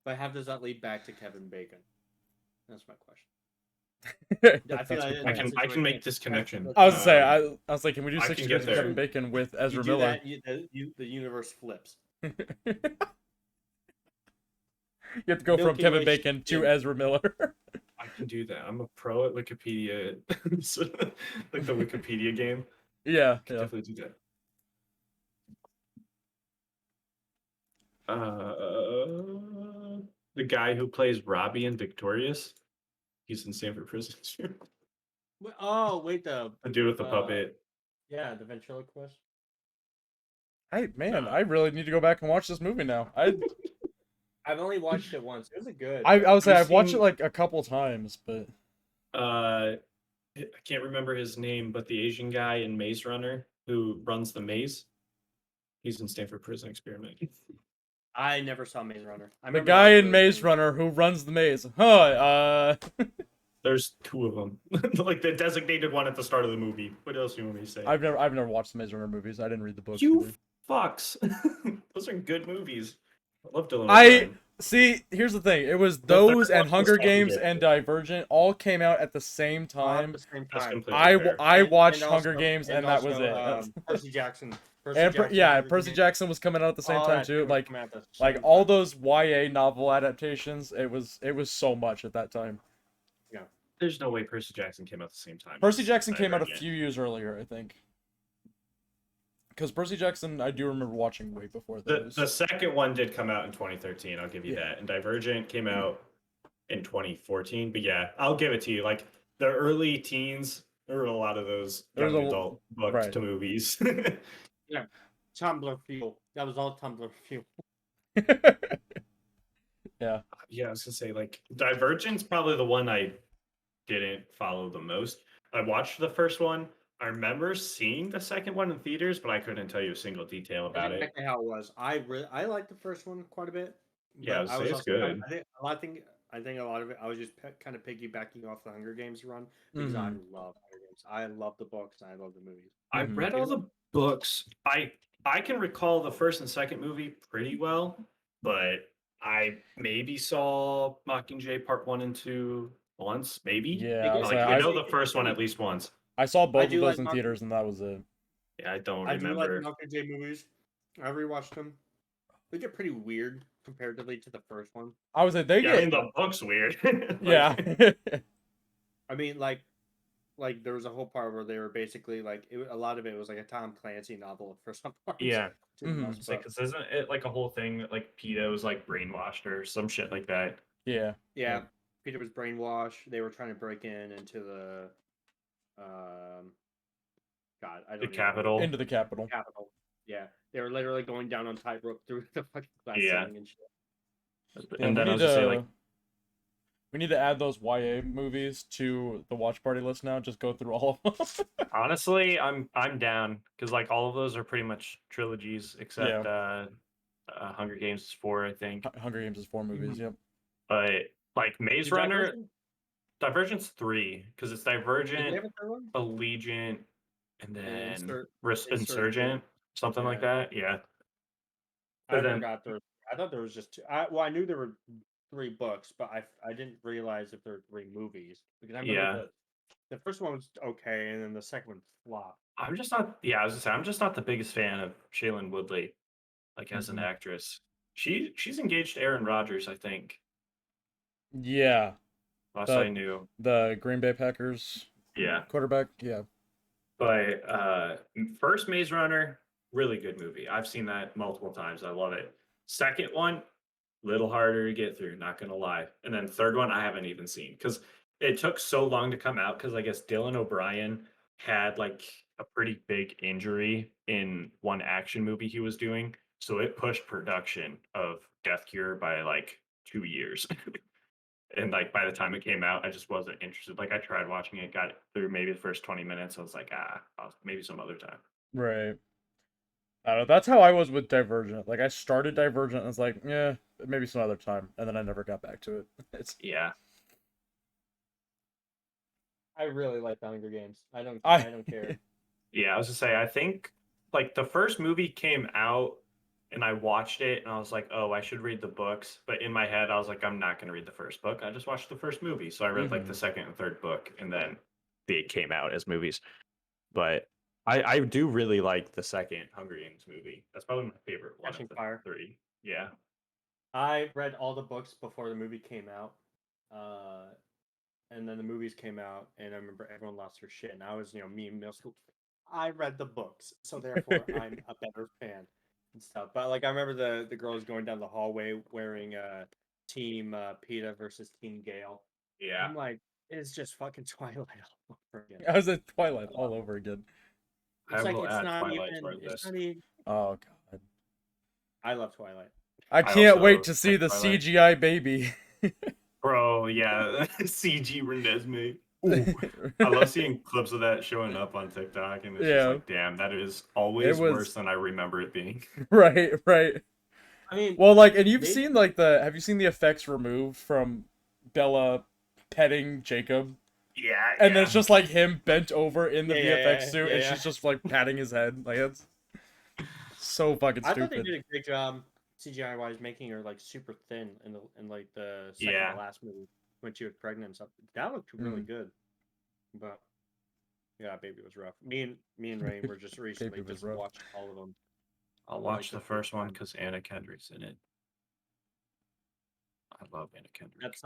But how does that lead back to Kevin Bacon? That's my question. That's feel a like good in point. that I can situation, make this connection. I was gonna say, I was like, can we do I 6 can Degrees get of there. Kevin Bacon with Ezra you do Miller? that, the universe flips. You have to go from Milky Kevin Way Bacon to shit. Ezra Miller. I can do that. I'm a pro at Wikipedia, like the Wikipedia game. Yeah, I can yeah. definitely do that. The guy who plays Robbie in Victorious, he's in Stanford Prison. Oh wait, the dude with the puppet. yeah, the ventriloquist. Man, I really need to go back and watch this movie now. I've only watched it once. It was a good. I would say I've I've watched it seen- like a couple times, but I can't remember his name, but the Asian guy in Maze Runner who runs the maze, he's in Stanford Prison Experiment. I never saw Maze Runner. I the remember guy that in really Maze being- Runner who runs the maze. Huh, There's two of them, like the designated one at the start of the movie. What else do you want me to say? I've never watched the Maze Runner movies. I didn't read the books. You either. fucks. Those are good movies. I love Dylan I O'Brien. see. Here's the thing. It was The third those and one was Hunger second Games game. and Divergent all came out at the same all at time. the same That's time. completely fair. I watched And Hunger also- Games and that was also, it. Percy Jackson. And Jackson, yeah, Hunger Percy Games, Jackson was coming out at the same all time that too. shit was coming out at the Like same all time. those YA novel adaptations. It was so much at that time. There's no way Percy Jackson came out at the same time. Percy as Jackson came out a Divergent. few years earlier, I think. Because Percy Jackson, I do remember watching way before those. The second one did come out in 2013. I'll give you Yeah. that. And Divergent came out in 2014. But yeah, I'll give it to you. Like the early teens, there were a lot of those There's young a- adult books right. to movies. Tumblr fuel. That was all Tumblr fuel. Yeah. Yeah, I was gonna say like Divergent's probably the one I didn't follow the most. I watched the first one. I remember seeing the second one in theaters, but I couldn't tell you a single detail about That's it. exactly how it was. I liked the first one quite a bit. Yeah, I would but say it's also good. I think a lot of it. I was just kind of piggybacking off the Hunger Games run because I love Hunger Games. I love the books. And I love the movies. I Mhm. read all the books. I can recall the first and second movie pretty well, but I maybe saw Mockingjay Part 1 and 2 once, maybe. Yeah, Because I, Like was I like, know the first one at least once. I saw both of do those like in theaters, and that was it. Yeah, I don't I do like remember. the Mockingjay movies. I rewatched them. They get pretty weird comparatively to the first one. I was like, they Yeah, I mean get. the book's weird. Like, Yeah. I mean, like there was a whole part where they were basically like a lot of it was like a Tom Clancy novel for some parts. Yeah, to be Mhm. honest, because isn't it like a whole thing that like PETA was like brainwashed or some shit like that? Yeah. yeah, Peter was brainwashed. They were trying to break into the, God, I don't The even know. Capitol. Into the Capitol. Capital. Yeah, they were literally going down on tightrope through the fucking glass Yeah. ceiling and shit. Yeah, And then I we was need just say to. like, We need to add those YA movies to the watch party list now. Just go through all of them. honestly, I'm down because like all of those are pretty much trilogies except Hunger Games is 4, I think. Hunger Games is 4 movies. Yep. But like Maze Did Runner, Divergent- Divergent's 3 because it's did they Divergent, have a third one? Allegiant, and then then Insurgent. Insurgent, something like that. Yeah. I But then- forgot there. I thought there was just two. I knew there were 3 books, but I didn't realize if there were 3 movies because I remember Yeah. the first one was okay, and then the second one flopped. I'm just not. Yeah, I was gonna say I'm just not the biggest fan of Shailene Woodley, like as an Mhm. actress. She's engaged to Aaron Rodgers, I think. Yeah. Last The- I knew. The Green Bay Packers Yeah. quarterback. Yeah. But first Maze Runner, really good movie. I've seen that multiple times. I love it. Second one, little harder to get through, not gonna lie. And then third one, I haven't even seen because it took so long to come out because I guess Dylan O'Brien had like a pretty big injury in one action movie he was doing, so it pushed production of Death Cure by like 2 years. And like by the time it came out, I just wasn't interested. Like I tried watching it, got through maybe the first 20 minutes. I was like, maybe some other time. Right. I don't know. That's how I was with Divergent. Like I started Divergent and was like, yeah, maybe some other time, and then I never got back to it. It's Yeah. I really like the Hunger Games. I don't care. Yeah, I was to say, I think like the first movie came out and I watched it and I was like, oh, I should read the books. But in my head, I was like, I'm not going to read the first book. I just watched the first movie. So I read like the second and third book and then they came out as movies. But I do really like the second Hunger Games movie. That's probably my favorite one Catching of the Fire. three. Yeah. I read all the books before the movie came out. And then the movies came out, and I remember everyone lost their shit. And I was, me in middle school. I read the books, so therefore I'm a better fan and stuff. But like, I remember the girls going down the hallway wearing Team PETA versus Team Gale. Yeah. I'm like, it's just fucking Twilight all over again. I was at Twilight all over again. It's I like will it's add not Twilight even. to our It's list. not even. Oh god. I love Twilight. I can't also wait to see like the Twilight. CGI baby. Bro, yeah. CG Renesmee. Ooh. I love seeing clips of that showing up on TikTok, and it's just Yeah. like, damn, that is always was- worse than I remember it being. Right, right. I mean, Well, like, and you've they- seen have you seen the effects removed from Bella petting Jacob? Yeah, And then it's just like him bent over in the VFX suit, and yeah. she's just like patting his head. Like that's so fucking I thought they stupid. did a great job CGI wise making her like super thin in like the second Yeah. to last movie when she was pregnant and stuff. That looked really good. But yeah, baby was rough. Me and Rain were just recently Baby was just rough. watched all of them. I'll for, watch like, the first one time. because Anna Kendrick's in it. I love Anna Kendrick. That's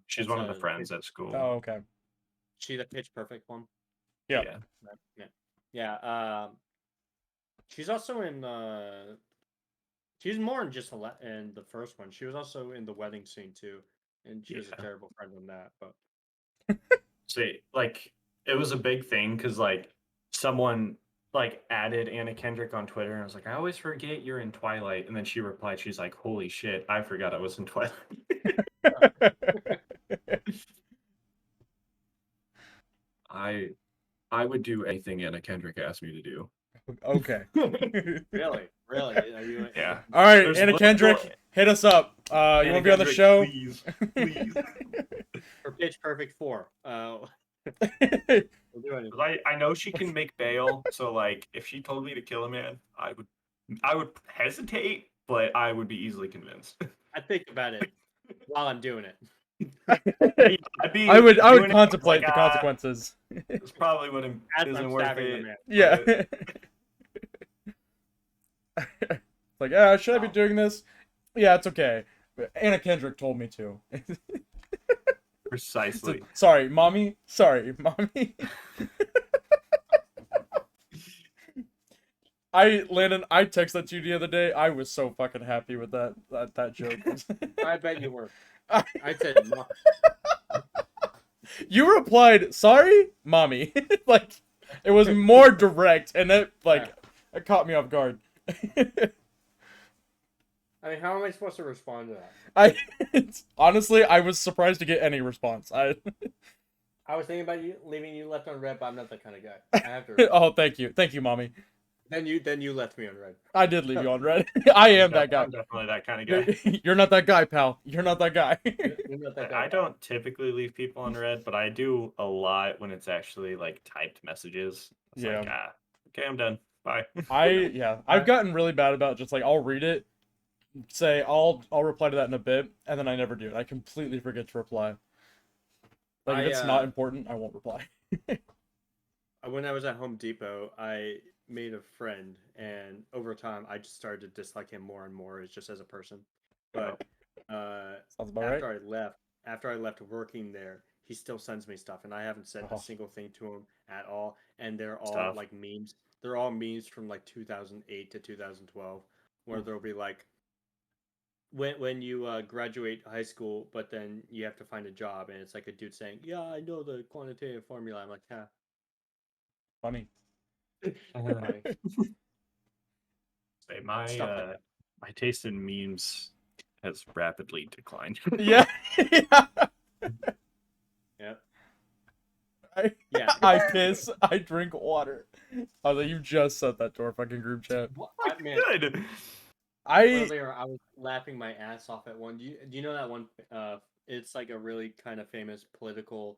She's that's one of the friends at school. Oh, okay. She the Pitch Perfect one. Yeah. Yeah. She's also in she's more in just in the first one. She was also in the wedding scene too, and she was a Yeah. terrible friend in that. But See, like it was a big thing because like someone like added Anna Kendrick on Twitter, and I was like, I always forget you're in Twilight, and then she replied, she's like, holy shit, I forgot I was in Twilight. I would do anything Anna Kendrick asked me to do. Okay. really, are you? Yeah. All right, There's Anna little- Kendrick, hit us up. You Anna want to be on the Kendrick, show? Please, please. For Pitch Perfect 4. We'll do it. 'Cause I know she can make bail, so like if she told me to kill a man, I would hesitate, but I would be easily convinced. I think about it while I'm doing it. I would doing it contemplate like, the consequences. It's probably what As isn't I'm worth stabbing the it. man. Yeah. but- Like, should I be Wow. doing this? Yeah, it's okay. But Anna Kendrick told me to. Precisely. Sorry, mommy. Sorry, mommy. Landon, I texted that to you the other day. I was so fucking happy with that joke. I bet you were. I said no. You replied, "Sorry, mommy." Like it was more direct, and it it caught me off guard. I mean, how am I supposed to respond to that? Honestly, I was surprised to get any response. I was thinking about leaving you left on red, but I'm not that kind of guy. I have to. Oh, thank you, mommy. Then you left me on red. I did leave you on red. I am that guy. I'm definitely that kind of guy. You're not that guy, pal. You're not that guy. You're not that guy. I don't typically leave people on red, but I do a lot when it's actually like typed messages. It's like, okay, I'm done. Bye. I've gotten really bad about just like I'll read it, say I'll reply to that in a bit, and then I never do it. I completely forget to reply. Like if it's not important, I won't reply. When I was at Home Depot, I made a friend, and over time, I just started to dislike him more and more, just as a person. But Sounds about right. after I left working there, he still sends me stuff, and I haven't said a single thing to him at all. And they're all like memes. They're all memes from like 2008 to 2012, where there'll be like, when you graduate high school, but then you have to find a job, and it's like a dude saying, "Yeah, I know the quantitative formula." I'm like, "Yeah." Funny. Funny. Say my Stuff like that. my taste in memes has rapidly declined. Yeah. Yeah. Yep. I, Yeah. I piss, I drink water. I was like, you just said that to our fucking group chat. Man, Good. I earlier I was laughing my ass off at one. Do you know that one? It's like a really kind of famous political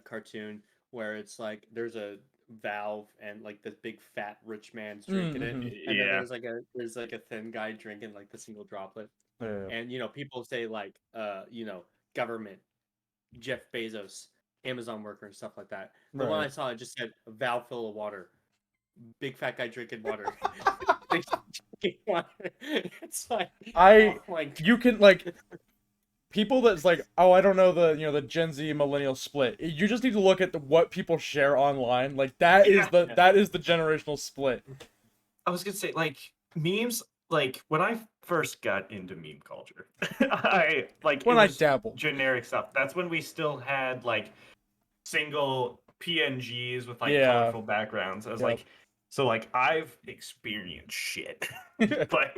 cartoon where it's like there's a valve and like this big fat rich man's drinking it, Mhm. and then Yeah. there's like a thin guy drinking like the single droplet. Yeah. And people say like government, Jeff Bezos, Amazon worker, and stuff like that. The one I Right. saw, it just said a valve full of water, big fat guy drinking water. It's like, I oh my God. you can like people that's like, oh, I don't know the Gen Z millennial split. You just need to look at what people share online. Like that is Yeah. the generational split. I was gonna say, like, memes, like when I first got into meme culture, I like When it I was dabbled. generic stuff. That's when we still had like single PNGs with like Yeah. colorful backgrounds. I was Yep. like, so like I've experienced shit. But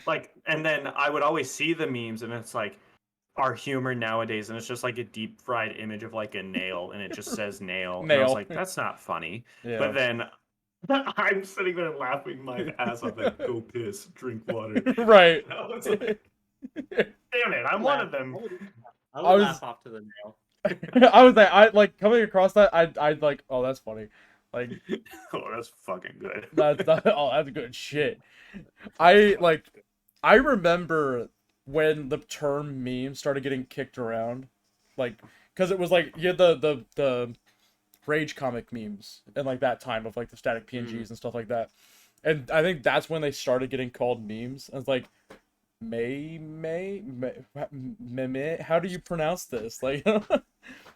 like, and then I would always see the memes and it's like our humor nowadays, and it's just like a deep fried image of like a nail and it just says nail. And I was Nail. like, that's not funny. Yeah. But then I'm sitting there laughing my ass off like, go piss, drink water. Right. I was like, damn it, I'm one of them. I I would was- laugh off to the nail. I was like, I like coming across that. I'd like, oh, that's funny. Like Oh, that's fucking good. oh, that's good shit. I like, I remember when the term meme started getting kicked around, like, because it was like you had the rage comic memes and like that time of like the static PNGs and stuff like that, and I think that's when they started getting called memes. And it's like, how do you pronounce this? Like,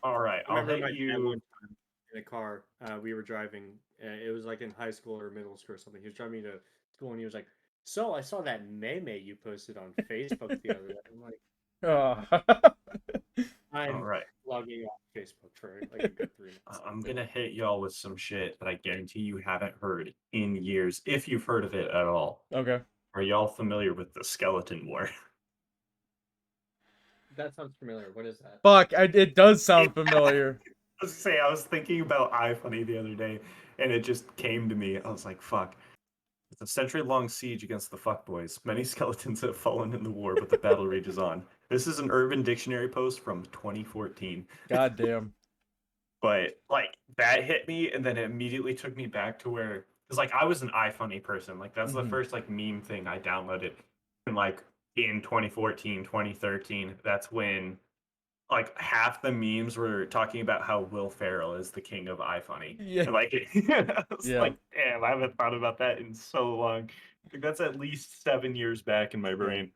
All right, I I'll remember my hit dad you. one time in a car. We were driving. It was like in high school or middle school or something. He was driving me to school, and he was like, "So I saw that meme you posted on Facebook the other day." I'm like, All I'm right, logging off Facebook for like a good 3 months. I'm gonna hit y'all with some shit that I guarantee you haven't heard in years, if you've heard of it at all. okay. Are y'all familiar with the Skeleton War? That sounds familiar. What is that? Fuck, it does sound familiar. I was gonna say, I was thinking about iFunny the other day, and it just came to me. I was like, fuck. It's a century-long siege against the fuckboys. Many skeletons have fallen in the war, but the battle rages on. This is an Urban Dictionary post from 2014. God damn. But like that hit me, and then it immediately took me back to where, because like I was an iFunny person. Like that's the Mhm. first like meme thing I downloaded, and like in 2014, 2013, that's when like half the memes were talking about how Will Ferrell is the king of iFunny. Yeah. And like, I was Yeah. like, damn, I haven't thought about that in so long. Like, that's at least 7 years back in my brain.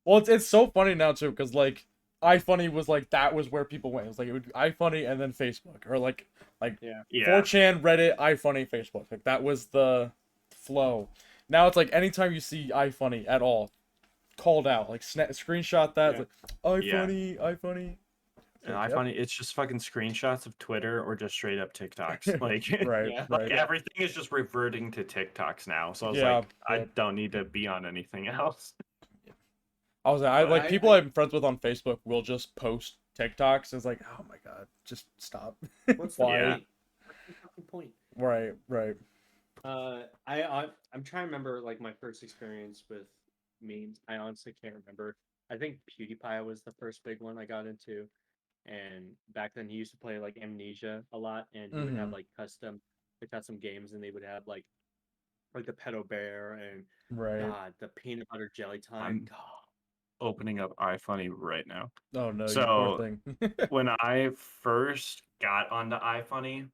Well, it's so funny now too, because like iFunny was like that was where people went. It was like it would be iFunny and then Facebook, or like Yeah. 4chan, Reddit, iFunny, Facebook. Like that was the flow. Now it's like anytime you see iFunny at all, called out, like screenshot that. Yeah. Like, iFunny, iFunny. And Like, iFunny, it's just fucking screenshots of Twitter or just straight up TikToks. Like, Right, Yeah. like right. everything is just reverting to TikToks now. So I was Yeah, like, I yeah. don't need to be on anything else. I was like, But people I'm friends with on Facebook will just post TikToks. It's like, oh my god, just stop. What's Why? the point? What's the fucking point? Right, right. I'm trying to remember like my first experience with memes. I honestly can't remember. I think PewDiePie was the first big one I got into, and back then he used to play like Amnesia a lot, and he would have Mhm. like the custom games, and they would have like the Pedo Bear and Right. God, the peanut butter jelly time. I'm opening up iFunny right now. Oh no, you So poor thing. when I first got onto iFunny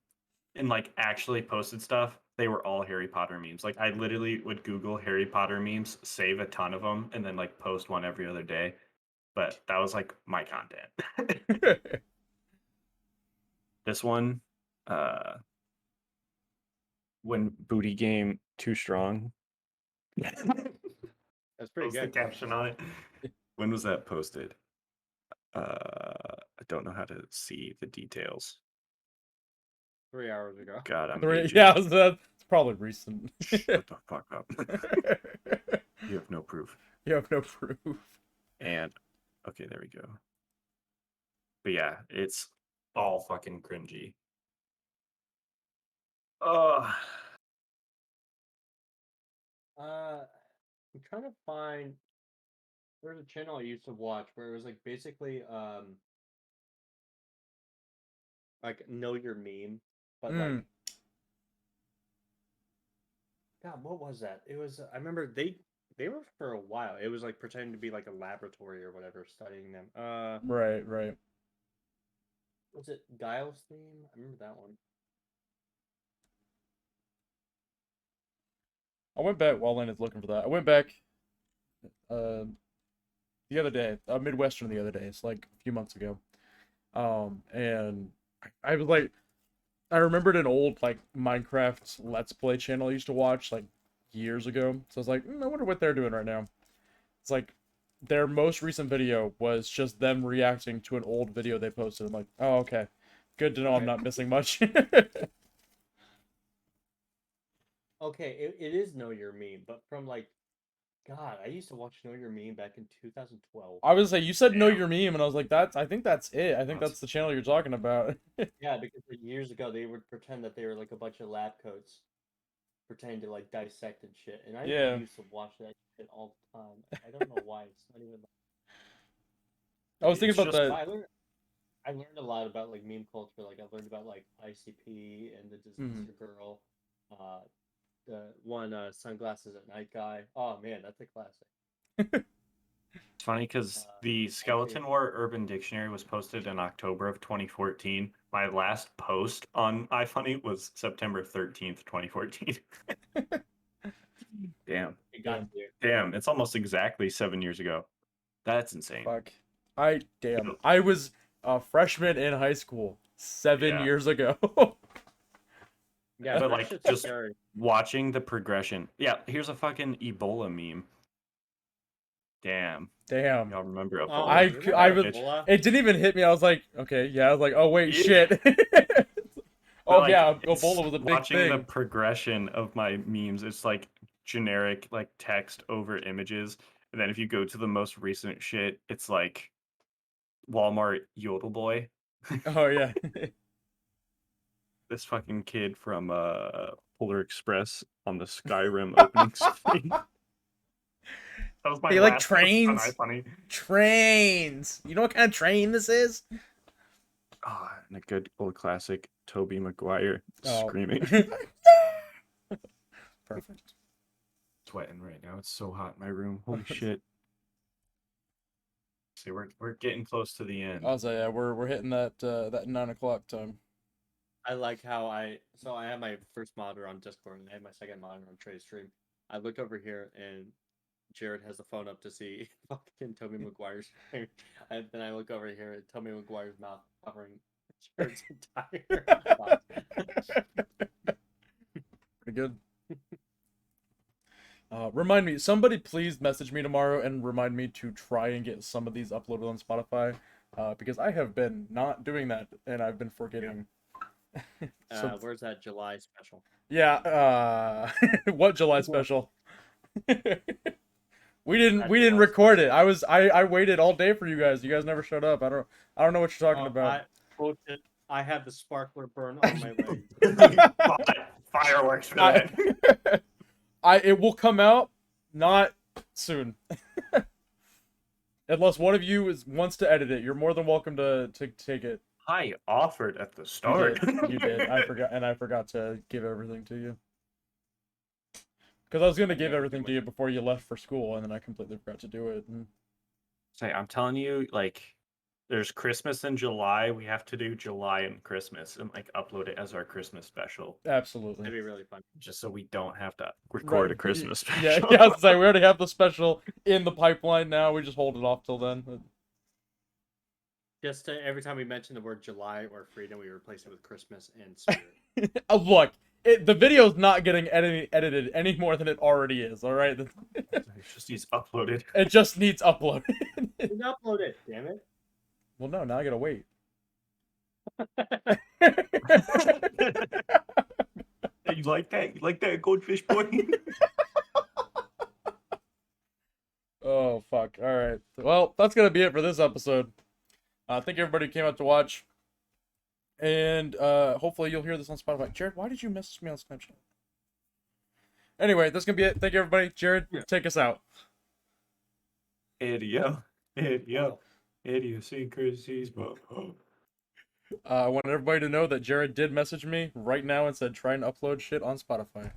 and like actually posted stuff, they were all Harry Potter memes. Like I literally would Google Harry Potter memes, save a ton of them, and then like post one every other day. But that was like my content. This one, when booty game too strong. That's pretty Post the good. caption on it. When was that posted? I don't know how to see the details. 3 hours ago. God, I'm Three, aging. yeah, that's probably recent. Shut the fuck up. You have no proof. You have no proof. And okay, there we go. But yeah, it's all fucking cringy. Oh, I'm trying to find. There's a channel I used to watch where it was like basically like know your meme, but like Mm, God, what was that? It was I remember they were for a while. It was like pretending to be like a laboratory or whatever, studying them. right, right. Was it Guile's theme? I remember that one. I went back while Lane is looking for that. I went back uh, the other day, Midwestern the other day. It's like a few months ago. And I was like, I remembered an old like Minecraft Let's Play channel I used to watch like years ago. So I was like, I wonder what they're doing right now. It's like their most recent video was just them reacting to an old video they posted. I'm like, oh, okay. Good to know I'm Okay. not missing much. Okay, it is Know Your Meme, but from like God, I used to watch Know Your Meme back in 2012. I was like, you said know damn. your meme, and I was like, I think that's it. I think That's- that's the channel you're talking about. Yeah, because like, years ago they would pretend that they were like a bunch of lab coats pretending to like dissect and shit. And I Yeah. used to watch that shit all the time. I don't know why. It's not even. I was thinking It's about just- that. But I learned a lot about like meme culture. Like I learned about like ICP and the Disaster Girl, the one sunglasses at night guy. Oh man, that's a classic. It's funny because the Skeleton War Urban Dictionary was posted in October of 2014. My last post on iFunny was September 13th, 2014. Damn. It got you. Damn, it's almost exactly 7 years ago. That's insane. Fuck. Damn. I was a freshman in high school 7 Yeah. years ago. Yeah, But that like shit's just scary. watching the progression. Yeah, here's a fucking Ebola meme. Damn. Damn. Y'all remember Ebola? Oh, I remember was. Ebola? It didn't even hit me. I was like, okay, yeah. I was like, oh wait, Yeah. shit. But, Oh like, yeah, it's Ebola was a big watching thing. the progression of my memes, it's like generic like text over images. And then if you go to the most recent shit, it's like Walmart Yodel Boy. Oh yeah. This fucking kid from Polar Express on the Skyrim opening screen. That was my They like last post on trains. iFunny. Trains. You know what kind of train this is? Ah, and a good old classic Toby Maguire Oh. screaming. Perfect. Sweating right now. It's so hot in my room. Holy shit. See, we're getting close to the end. I was like, yeah, we're hitting that 9 o'clock time. I like how I have my first monitor on Discord and I have my second monitor on Trade Stream. I look over here and Jared has the phone up to see fucking Toby Maguire's screen. And then I look over here and Toby Maguire's mouth covering Jared's entire mouth. Pretty good. Remind me, somebody please message me tomorrow and remind me to try and get some of these uploaded on Spotify, because I have been not doing that and I've been forgetting. So, Where's that July special? yeah, what July special? We didn't July record it. I waited all day for you guys. You guys never showed up. I don't know what you're talking about. I had the sparkler burn on my leg. Fireworks for that. It will come out not soon. Unless one of you wants to edit it, you're more than welcome to take it. I offered at the You start. did. You did. I forgot to give everything to you. Because I was gonna give everything to you before you left for school, and then I completely forgot to do it. And... Say, I'm telling you, like, there's Christmas in July. We have to do July and Christmas and like upload it as our Christmas special, Absolutely. That'd be really fun. just so we don't have to record Right. a Christmas special. Yeah, I was say we already have the special in the pipeline now. We just hold it off till then. Just every time we mention the word July or freedom, we replace it with Christmas and spirit. Look, the video's not getting edited any more than it already is. All right, It just needs uploaded. it just needs uploaded. Upload it, damn it. Well, no, now I gotta wait. You like that? You like that, goldfish boy? Oh, fuck. Alright. Well, that's gonna be it for this episode. Thank you everybody who came out to watch. And hopefully you'll hear this on Spotify. Jared, why did you message me on Snapchat? Anyway, that's gonna be it. Thank you everybody. Jared, take us out. Idiosyncrasies, but I want everybody to know that Jared did message me right now and said try and upload shit on Spotify.